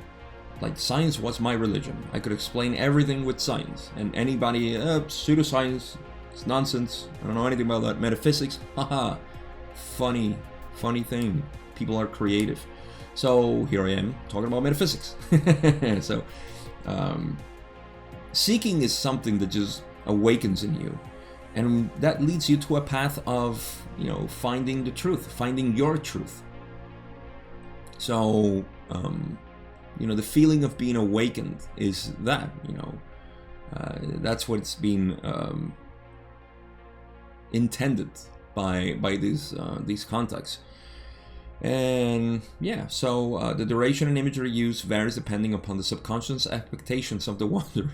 Like, science was my religion. I could explain everything with science. And anybody, pseudoscience, it's nonsense. I don't know anything about that. Metaphysics, haha. Funny thing. People are creative. So here I am talking about metaphysics. So seeking is something that just awakens in you. And that leads you to a path of, finding the truth, finding your truth. So, the feeling of being awakened is that, that's what's been intended by these contacts. And yeah, so the duration and imagery used varies depending upon the subconscious expectations of the wanderer.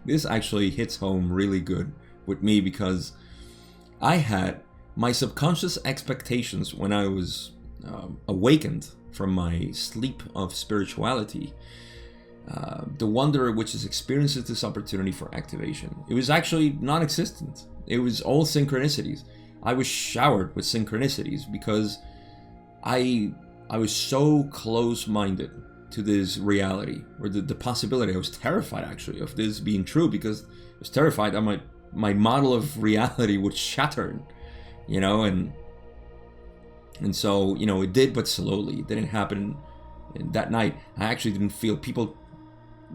This actually hits home really good with me, because I had my subconscious expectations when I was awakened from my sleep of spirituality. The wanderer which is experiences this opportunity for activation. It was actually non-existent. It was all synchronicities. I was showered with synchronicities because I was so close-minded to this reality, or the possibility. I was terrified actually of this being true, because I was terrified that my model of reality would shatter, and so, it did, but slowly. It didn't happen that night. I actually didn't feel people,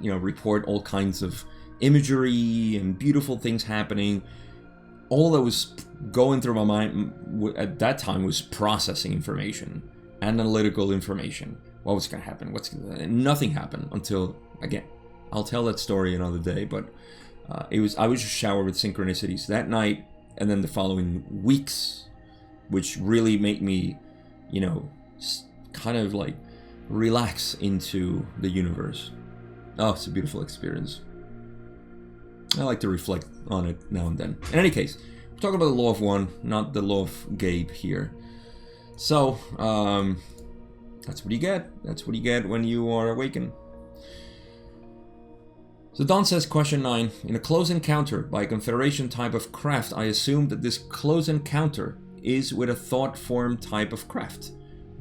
report all kinds of imagery and beautiful things happening. All that was going through my mind at that time was processing information, analytical information. What was going to happen? Nothing happened until, again, I'll tell that story another day, but I was just showered with synchronicities that night, and then the following weeks, which really made me, kind of like relax into the universe. Oh, it's a beautiful experience. I like to reflect on it now and then. In any case, we're talking about the law of one, not the law of Gabe here. So, that's what you get. That's what you get when you are awakened. So Don says, question 9. In a close encounter by a Confederation type of craft, I assume that this close encounter is with a thought form type of craft.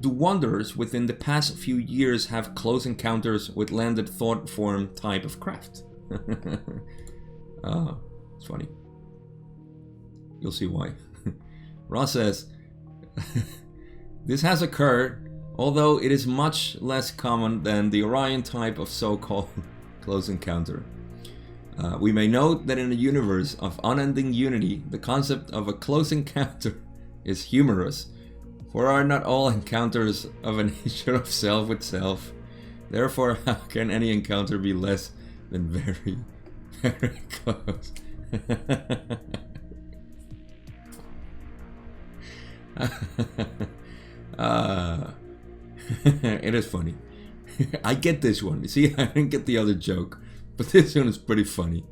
Do wanderers within the past few years have close encounters with landed thought form type of craft? Oh, it's funny. You'll see why. Ross says, this has occurred, although it is much less common than the Orion type of so-called close encounter. We may note that in a universe of unending unity, the concept of a close encounter is humorous, for are not all encounters of a nature of self with self? Therefore, how can any encounter be less than very Very close. It is funny. I get this one. See, I didn't get the other joke, but this one is pretty funny.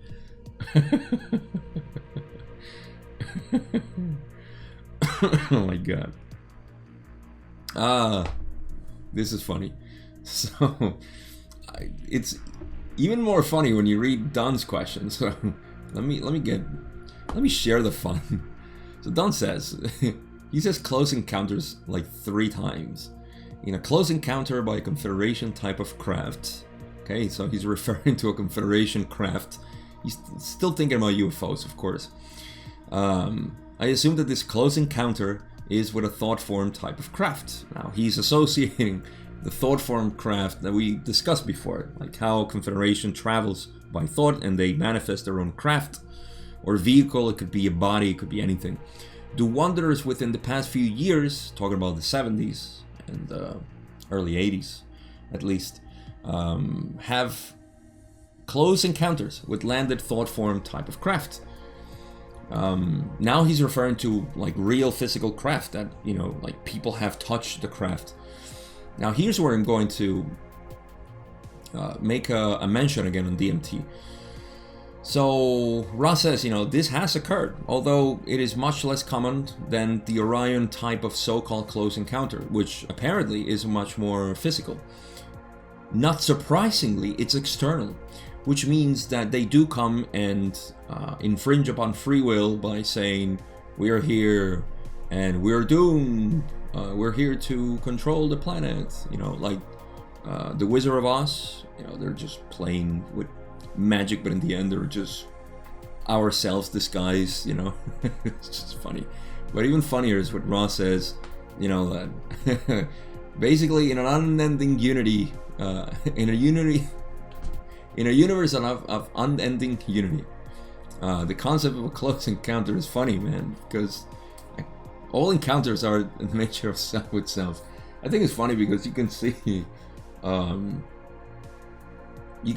Oh my god. This is funny. So, it's even more funny when you read Don's question. So, let me share the fun. So Don says, he says close encounters like 3 times. In a close encounter by a Confederation type of craft. Okay, so he's referring to a Confederation craft. He's still thinking about UFOs, of course. I assume that this close encounter is with a thought form type of craft. Now, he's associating the thought form craft that we discussed before, like how Confederation travels by thought and they manifest their own craft or vehicle. It could be a body, it could be anything. Do wonders within the past few years, talking about the 70s and early 80s at least, have close encounters with landed thought form type of craft. Now he's referring to like real physical craft that, you know, like people have touched the craft. Now here's where I'm going to make a mention again on DMT. So Ross says, you know, this has occurred, although it is much less common than the Orion type of so-called close encounter, which apparently is much more physical. Not surprisingly, it's external, which means that they do come and infringe upon free will by saying, we are here and we're doomed. We're here to control the planet. You know, like the Wizard of Oz, you know, they're just playing with magic, but in the end they're just ourselves disguised, you know. It's just funny. But even funnier is what Ross says, you know, that basically in an unending unity, in a universe of unending unity, the concept of a close encounter is funny, man, because all encounters are in the nature of self with self. I think it's funny because you can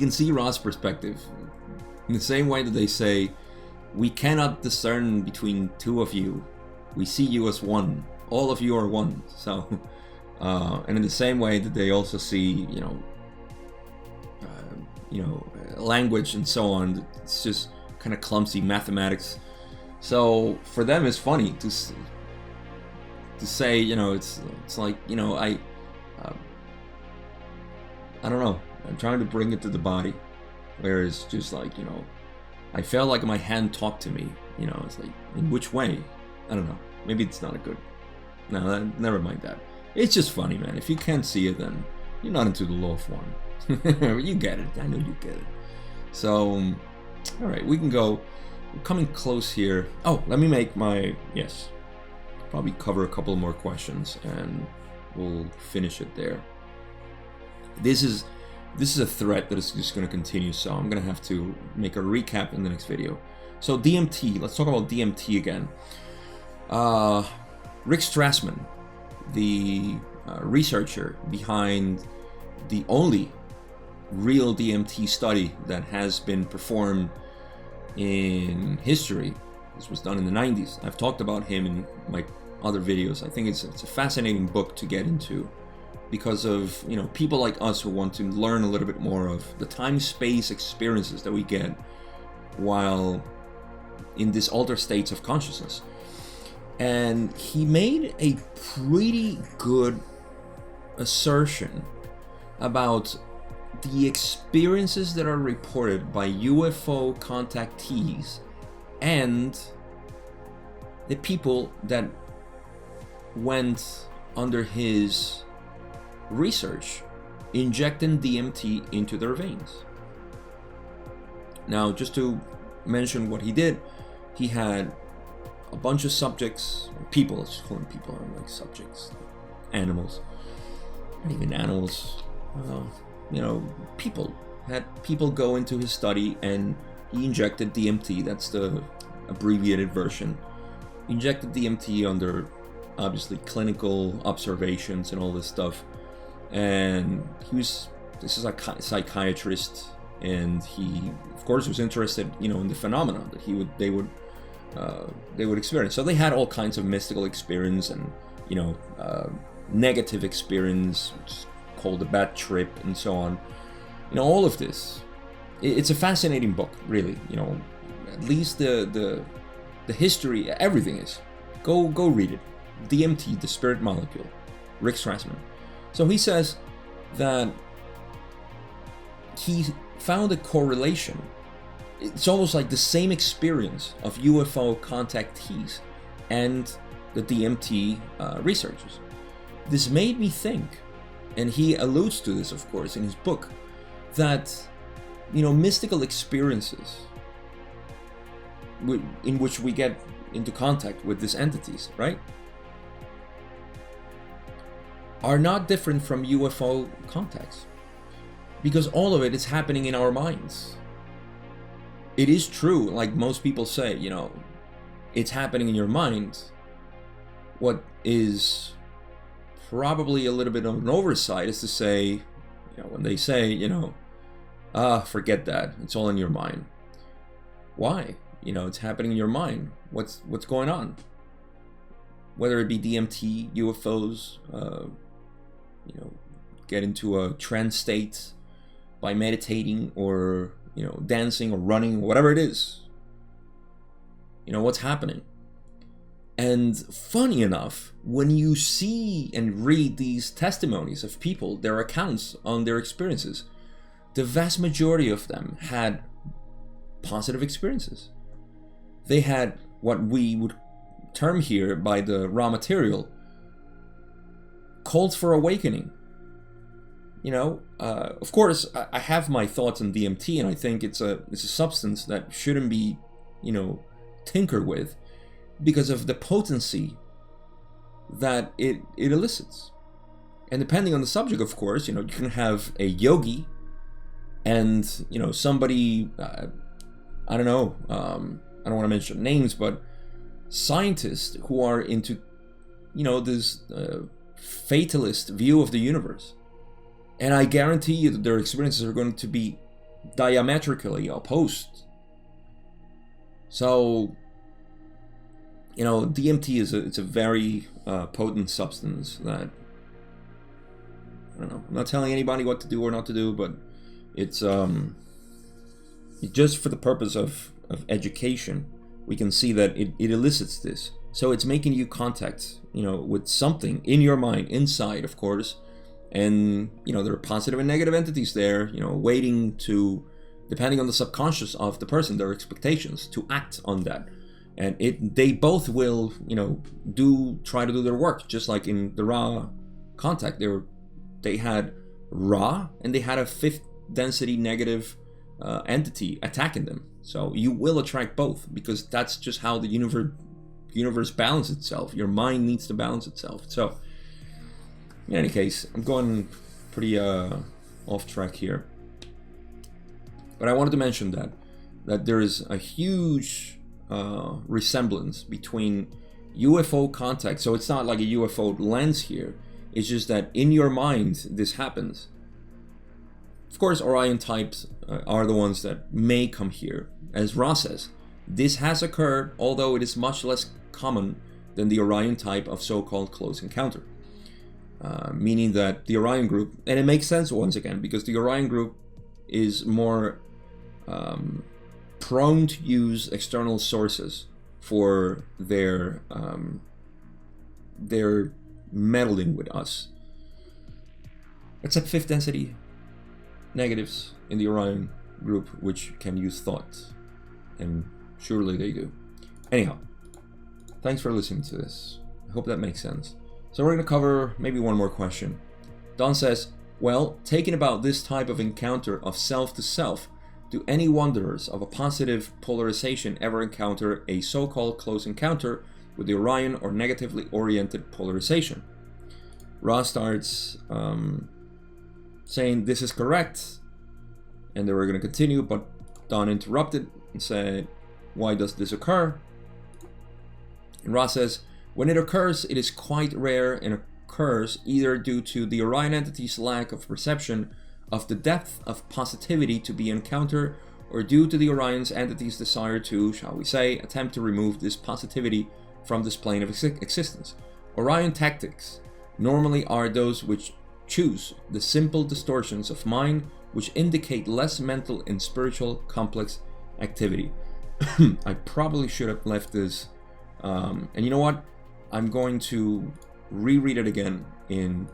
see Ross' perspective in the same way that they say, we cannot discern between 2 of you. We see you as one. All of you are one. So, and in the same way that they also see, language and so on. It's just kind of clumsy mathematics. So for them, it's funny to say, you know, it's like, you know, I don't know. I'm trying to bring it to the body, where it's just like, you know, I felt like my hand talked to me. You know, it's like, in which way? I don't know. Maybe it's not a good. No, never mind that. It's just funny, man. If you can't see it, then you're not into the law of one. You get it. I know you get it. So, all right, we can go. We're coming close here. Oh, let me make my probably cover a couple more questions, and we'll finish it there. This is a thread that is just going to continue, so I'm going to have to make a recap in the next video. So DMT, let's talk about DMT again. Rick Strassman, the researcher behind the only real DMT study that has been performed in history. This was done in the 90s. I've talked about him in my other videos. I think it's a fascinating book to get into, because of, you know, people like us who want to learn a little bit more of the time-space experiences that we get while in these altered states of consciousness. And he made a pretty good assertion about the experiences that are reported by UFO contactees and the people that went under his research, injecting DMT into their veins. Now, just to mention what he did, he had a bunch of subjects, people, let's call them people, like subjects, animals, not even animals, people go into his study, and he injected DMT, that's the abbreviated version, injected DMT under obviously clinical observations and all this stuff. And this is a psychiatrist and he, of course, was interested, in the phenomena that they would experience. So they had all kinds of mystical experience and negative experience, which is called a bad trip, and so on. All of this. It's a fascinating book, really. At least the history, everything is. Go read it. DMT, the Spirit Molecule, Rick Strassman. So he says that he found a correlation. It's almost like the same experience of UFO contactees and the DMT researchers. This made me think, and he alludes to this, of course, in his book, that mystical experiences in which we get into contact with these entities, right, are not different from UFO contacts, because all of it is happening in our minds. It is true, like most people say, it's happening in your mind. What is probably a little bit of an oversight is to say, when they say, forget that, it's all in your mind. Why? It's happening in your mind. What's going on? Whether it be DMT, UFOs, get into a trance state by meditating, or dancing or running, whatever it is. What's happening? And funny enough, when you see and read these testimonies of people, their accounts on their experiences, the vast majority of them had positive experiences. They had what we would term here by the raw material, calls for awakening. Of course, I have my thoughts on DMT, and I think it's a substance that shouldn't be, tinkered with, because of the potency that it elicits. And depending on the subject, of course, you can have a yogi and, somebody, I don't know, I don't want to mention names, but scientists who are into, this fatalist view of the universe. And I guarantee you that their experiences are going to be diametrically opposed. So, DMT it's a very potent substance that, I don't know, I'm not telling anybody what to do or not to do, but it's just for the purpose of education, we can see that it elicits this. So it's making you contact, with something in your mind, inside, of course, and, there are positive and negative entities there, waiting to, depending on the subconscious of the person, their expectations, to act on that. And they both will, try to do their work, just like in the raw contact. They had raw, and they had a fifth density negative entity attacking them. So you will attract both, because that's just how the universe balances itself. Your mind needs to balance itself. So, in any case, I'm going pretty off track here. But I wanted to mention that there is a huge resemblance between UFO contact. So it's not like a UFO lens here. It's just that in your mind, this happens. Of course, Orion types are the ones that may come here. As Ross says, this has occurred, although it is much less common than the Orion type of so-called close encounter. Meaning that the Orion group, and it makes sense once again, because the Orion group is more prone to use external sources for their meddling with us. Except fifth density negatives in the Orion group, which can use thought, and surely they do. Anyhow, thanks for listening to this. I hope that makes sense. So we're going to cover maybe one more question. Don says, well, taking about this type of encounter of self to self, do any wanderers of a positive polarization ever encounter a so-called close encounter with the Orion or negatively oriented polarization? Ross starts saying this is correct, and they were going to continue, but Don interrupted and said, why does this occur? And Ross says, when it occurs, it is quite rare and occurs either due to the Orion entity's lack of perception of the depth of positivity to be encountered, or due to the Orion's entity's desire to, shall we say, attempt to remove this positivity from this plane of existence. Orion tactics normally are those which choose the simple distortions of mind which indicate less mental and spiritual complex activity. I probably should have left this, and you know what? I'm going to reread it again in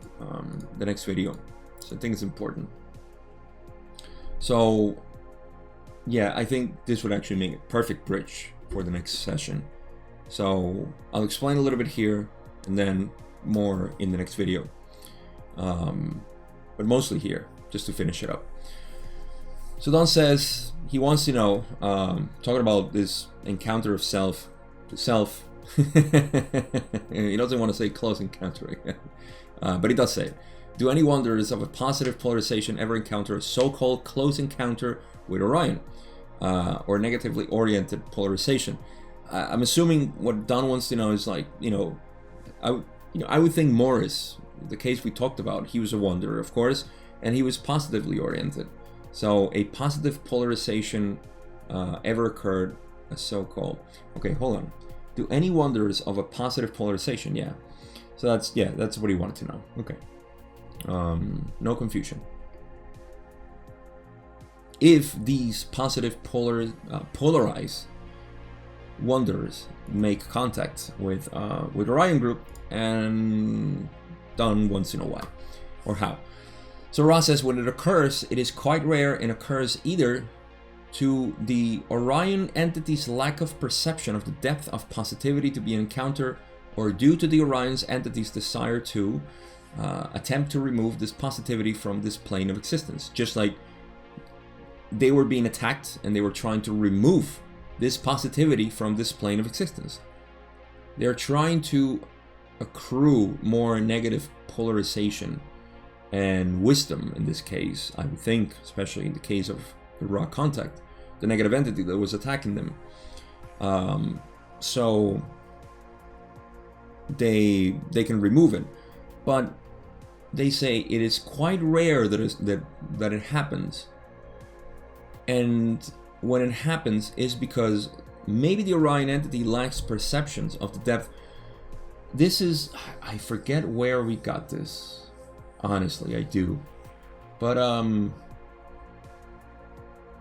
the next video. So I think it's important. So yeah, I think this would actually make a perfect bridge for the next session. So I'll explain a little bit here and then more in the next video. But mostly here, just to finish it up. So Don says he wants to know, talking about this encounter of self to self. He doesn't want to say close encounter again, but he does say it. Do any wonders of a positive polarization ever encounter a so-called close encounter with Orion, or negatively oriented polarization? I'm assuming what Don wants to know is like, I would think Morris, the case we talked about, he was a wanderer, of course, and he was positively oriented. So a positive polarization ever occurred, a so-called. Okay, hold on. Do any wonders of a positive polarization? Yeah. So that's what he wanted to know. Okay. No confusion. If these positive polarized wanderers make contact with Orion group, and Don wants to know why or how. So Ross says when it occurs, it is quite rare and occurs either to the Orion entity's lack of perception of the depth of positivity to be encountered, or due to the Orion's entity's desire to attempt to remove this positivity from this plane of existence. Just like they were being attacked and they were trying to remove this positivity from this plane of existence. They're trying to accrue more negative polarization and wisdom in this case, I would think, especially in the case of the raw contact, the negative entity that was attacking them. So they can remove it, but they say it is quite rare that it happens, and when it happens is because maybe the Orion entity lacks perceptions of the depth. This is, I forget where we got this. Honestly, I do. But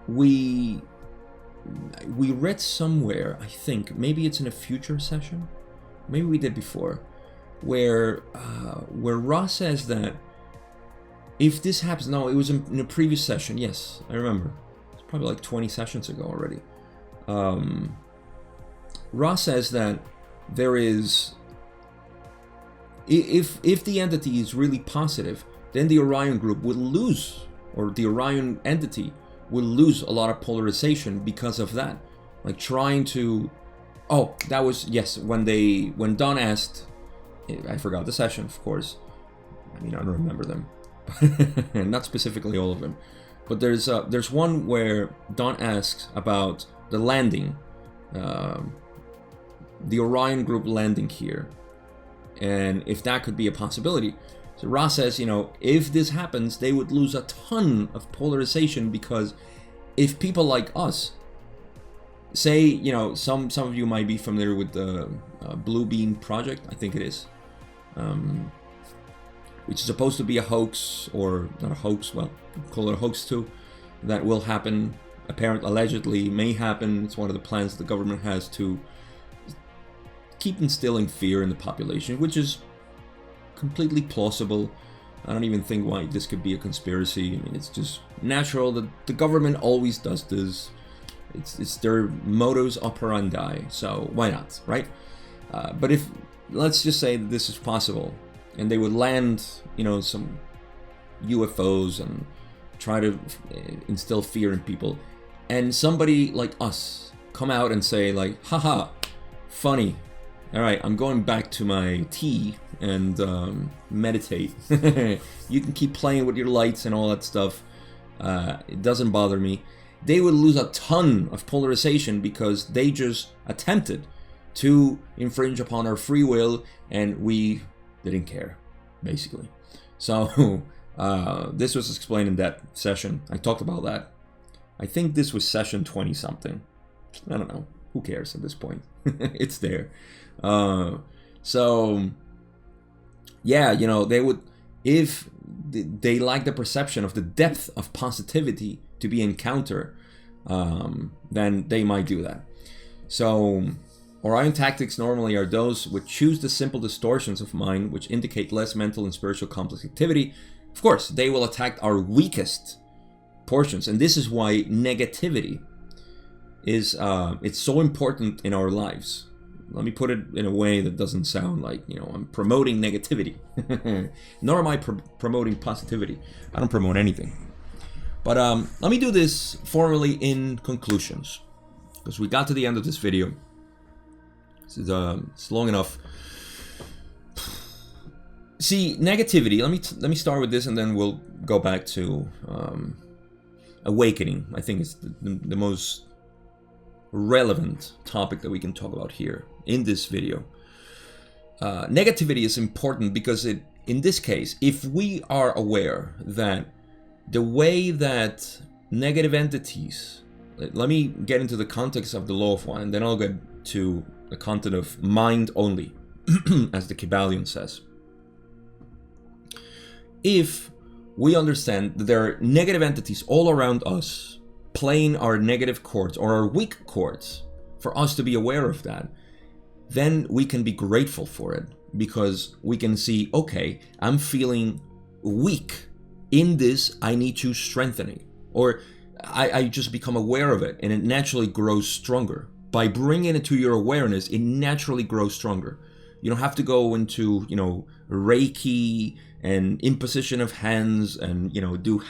we read somewhere, I think, maybe it's in a future session, maybe we did before, where Ross says that if this happens, no, it was in a previous session, yes, I remember. It's probably like 20 sessions ago already. Ross says that there is, if the entity is really positive, then the Orion group will lose, or the Orion entity will lose a lot of polarization because of that. Like trying to, oh, that was, yes, when Don asked, I forgot the session, of course. I mean, I don't remember them, not specifically all of them, but there's one where Don asks about the landing, the Orion group landing here, and if that could be a possibility. So Ross says, if this happens, they would lose a ton of polarization, because if people like us, say, some of you might be familiar with the Blue Beam project, I think it is, which is supposed to be a hoax, or not a hoax, well, call it a hoax too, that will happen, allegedly may happen. It's one of the plans the government has to keep instilling fear in the population, which is completely plausible. I don't even think why this could be a conspiracy. I mean, it's just natural that the government always does this. It's their modus operandi, so why not, right? But if, let's just say that this is possible, and they would land, some UFOs and try to instill fear in people, and somebody like us come out and say like, haha, funny, all right, I'm going back to my tea and meditate. You can keep playing with your lights and all that stuff. It doesn't bother me. They would lose a ton of polarization because they just attempted to infringe upon our free will, and we didn't care, basically. So This was explained in that session. I talked about that. I think this was session 20 something. I don't know. Who cares at this point? It's there. So yeah, you know, they would, if they like the perception of the depth of positivity to be encountered, then they might do that. So Orion tactics normally are those which choose the simple distortions of mind which indicate less mental and spiritual complex activity. Of course, they will attack our weakest portions, and this is why negativity is it's so important in our lives. Let me put it in a way that doesn't sound like, you know, I'm promoting negativity. Nor am I promoting positivity. I don't promote anything. But let me do this formally in conclusions, because we got to the end of this video. It's long enough. See, negativity. Let me start with this, and then we'll go back to awakening. I think it's the most relevant topic that we can talk about here in this video. Negativity is important because in this case, if we are aware that the way that negative entities, let me get into the context of the law of one, and then I'll get to the content of mind only, as the Kybalion says. If we understand that there are negative entities all around us playing our negative chords or our weak chords, for us to be aware of that, then we can be grateful for it, because we can see, okay, I'm feeling weak in this, I need to strengthen it, or I just become aware of it, and it naturally grows stronger. By bringing it to your awareness, it naturally grows stronger. You don't have to go into, you know, Reiki and imposition of hands and, you know, do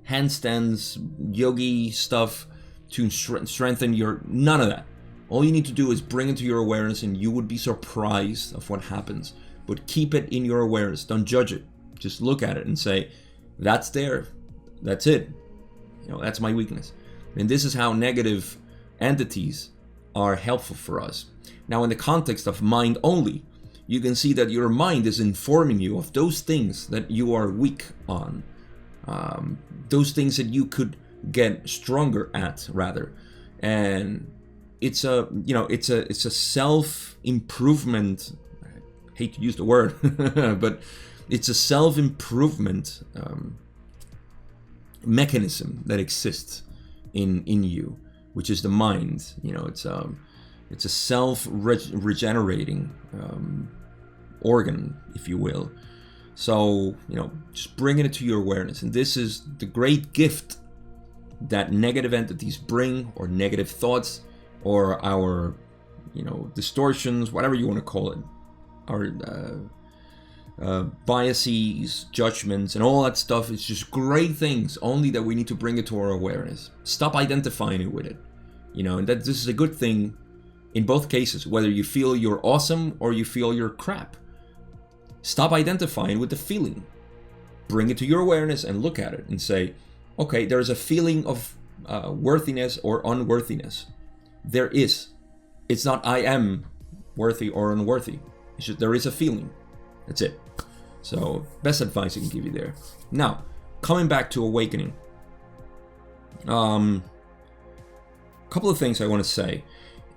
handstands, yogi stuff to strengthen your, none of that. All you need to do is bring it to your awareness, and you would be surprised of what happens. But keep it in your awareness. Don't judge it. Just look at it and say, that's there. That's it. You know, that's my weakness. And this is how negative entities are helpful for us. Now, in the context of mind only, you can see that your mind is informing you of those things that you are weak on. Those things that you could get stronger at, rather. And it's a, you know, it's a self-improvement, I hate to use the word, but it's a self-improvement mechanism that exists in you, which is the mind. You know, it's a self-regenerating organ, if you will. So, you know, just bringing it to your awareness. And this is the great gift that negative entities bring, or negative thoughts, or our, you know, distortions, whatever you want to call it, our biases, judgments, and all that stuff. It's just great things, only that we need to bring it to our awareness. Stop identifying it with it. You know, and that this is a good thing in both cases, whether you feel you're awesome or you feel you're crap. Stop identifying with the feeling. Bring it to your awareness and look at it and say, okay, there's a feeling of worthiness or unworthiness. There is. It's not I am worthy or unworthy. It's just there is a feeling. That's it. So, best advice I can give you there. Now, coming back to awakening. Couple of things I want to say.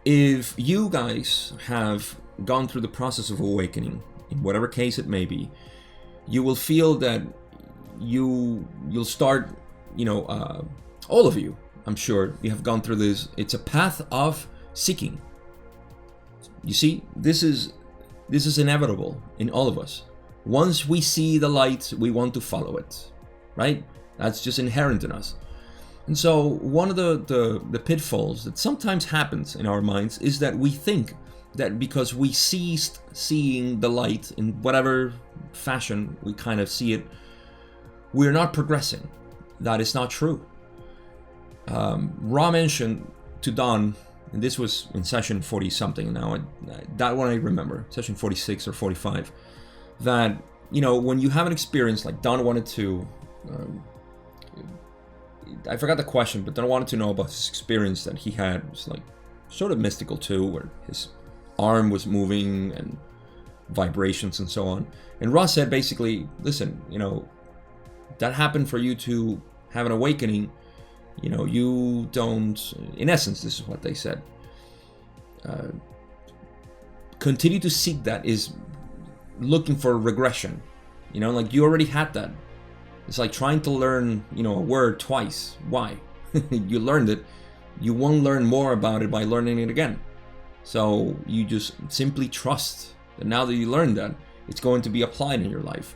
If you guys have gone through the process of awakening, in whatever case it may be, you will feel that you'll start, you know, all of you, I'm sure you have gone through this. It's a path of seeking. You see, this is inevitable in all of us. Once we see the light, we want to follow it, right? That's just inherent in us. And so one of the pitfalls that sometimes happens in our minds is that we think that because we ceased seeing the light in whatever fashion we kind of see it, we're not progressing. That is not true. Ra mentioned to Don, and this was in session 40 something now, that one I remember, session 46 or 45, that, you know, when you have an experience like Don wanted to, I forgot the question, but Don wanted to know about his experience that he had. It was like sort of mystical too, where his arm was moving and vibrations and so on. And Ross said basically, listen, you know, that happened for you to have an awakening, you know, you don't, in essence, this is what they said, continue to seek that is looking for regression. You know, like you already had that. It's like trying to learn, you know, a word twice. Why? You learned it. You won't learn more about it by learning it again. So you just simply trust that now that you learned that, it's going to be applied in your life.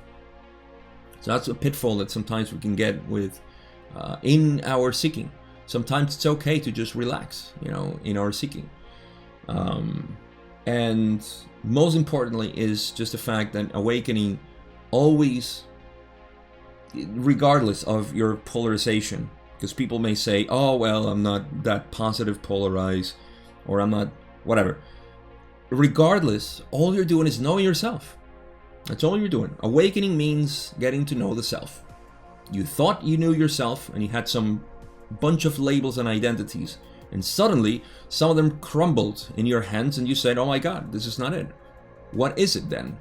So that's a pitfall that sometimes we can get with in our seeking. Sometimes it's okay to just relax, you know, in our seeking. And most importantly is just the fact that awakening always, regardless of your polarization, because people may say, oh, well, I'm not that positive polarized, or I'm not whatever. Regardless, all you're doing is knowing yourself. That's all you're doing. Awakening means getting to know the self. You thought you knew yourself and you had some bunch of labels and identities, and suddenly some of them crumbled in your hands and you said, oh my God, this is not it. What is it then?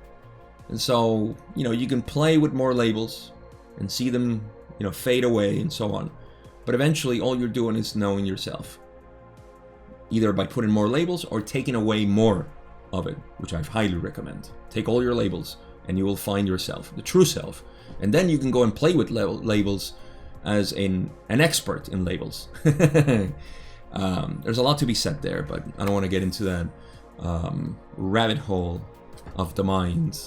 And so, you know, you can play with more labels and see them, you know, fade away and so on. But eventually all you're doing is knowing yourself, either by putting more labels or taking away more of it, which I highly recommend. Take all your labels and you will find yourself, the true self. And then you can go and play with labels as an expert in labels. There's a lot to be said there, but I don't want to get into that rabbit hole of the mind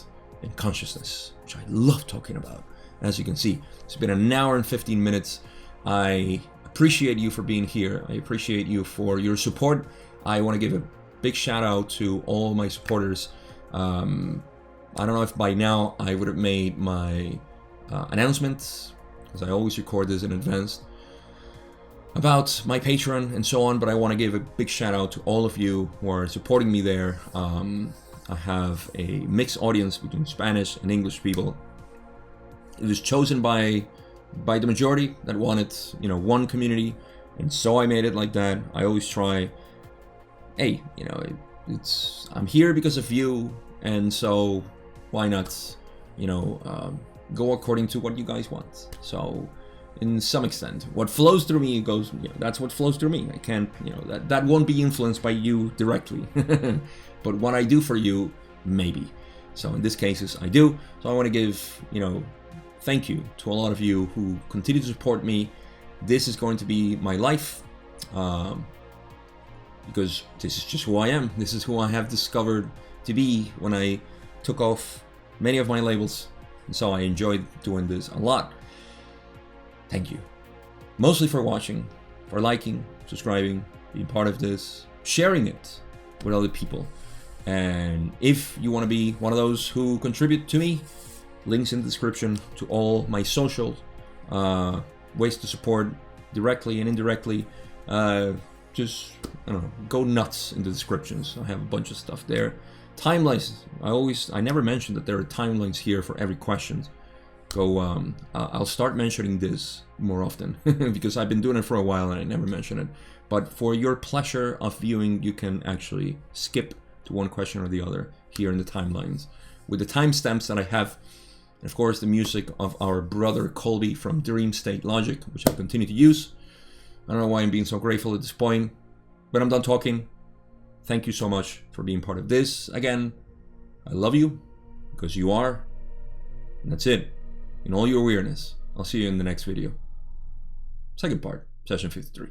and consciousness, which I love talking about. As you can see, it's been an hour and 15 minutes. I appreciate you for being here. I appreciate you for your support. I want to give a big shout out to all my supporters. I don't know if by now I would have made my announcements, because I always record this in advance, about my Patreon and so on, but I want to give a big shout out to all of you who are supporting me there. I have a mixed audience between Spanish and English people. It was chosen by the majority that wanted, you know, one community, and so I made it like that. I always try, hey, you know, I'm here because of you, and so why not, you know, go according to what you guys want. So in some extent, what flows through me goes, you know, that's what flows through me. I can't, you know, that won't be influenced by you directly. But what I do for you, maybe. So in this case, I do. So I want to give, you know, thank you to a lot of you who continue to support me. This is going to be my life, because this is just who I am. This is who I have discovered to be when I took off many of my labels. And so I enjoyed doing this a lot. Thank you. Mostly for watching, for liking, subscribing, being part of this, sharing it with other people. And if you want to be one of those who contribute to me, links in the description to all my social ways to support directly and indirectly. Just, I don't know, go nuts in the descriptions. I have a bunch of stuff there. Timelines. I never mentioned that there are timelines here for every question. Go, I'll start mentioning this more often because I've been doing it for a while and I never mention it. But for your pleasure of viewing, you can actually skip to one question or the other here in the timelines with the timestamps that I have. And of course, the music of our brother Colby from Dream State Logic, which I continue to use. I don't know why I'm being so grateful at this point, but I'm done talking. Thank you so much for being part of this. Again, I love you because you are. And that's it. In all your weirdness, I'll see you in the next video. Second part, session 53.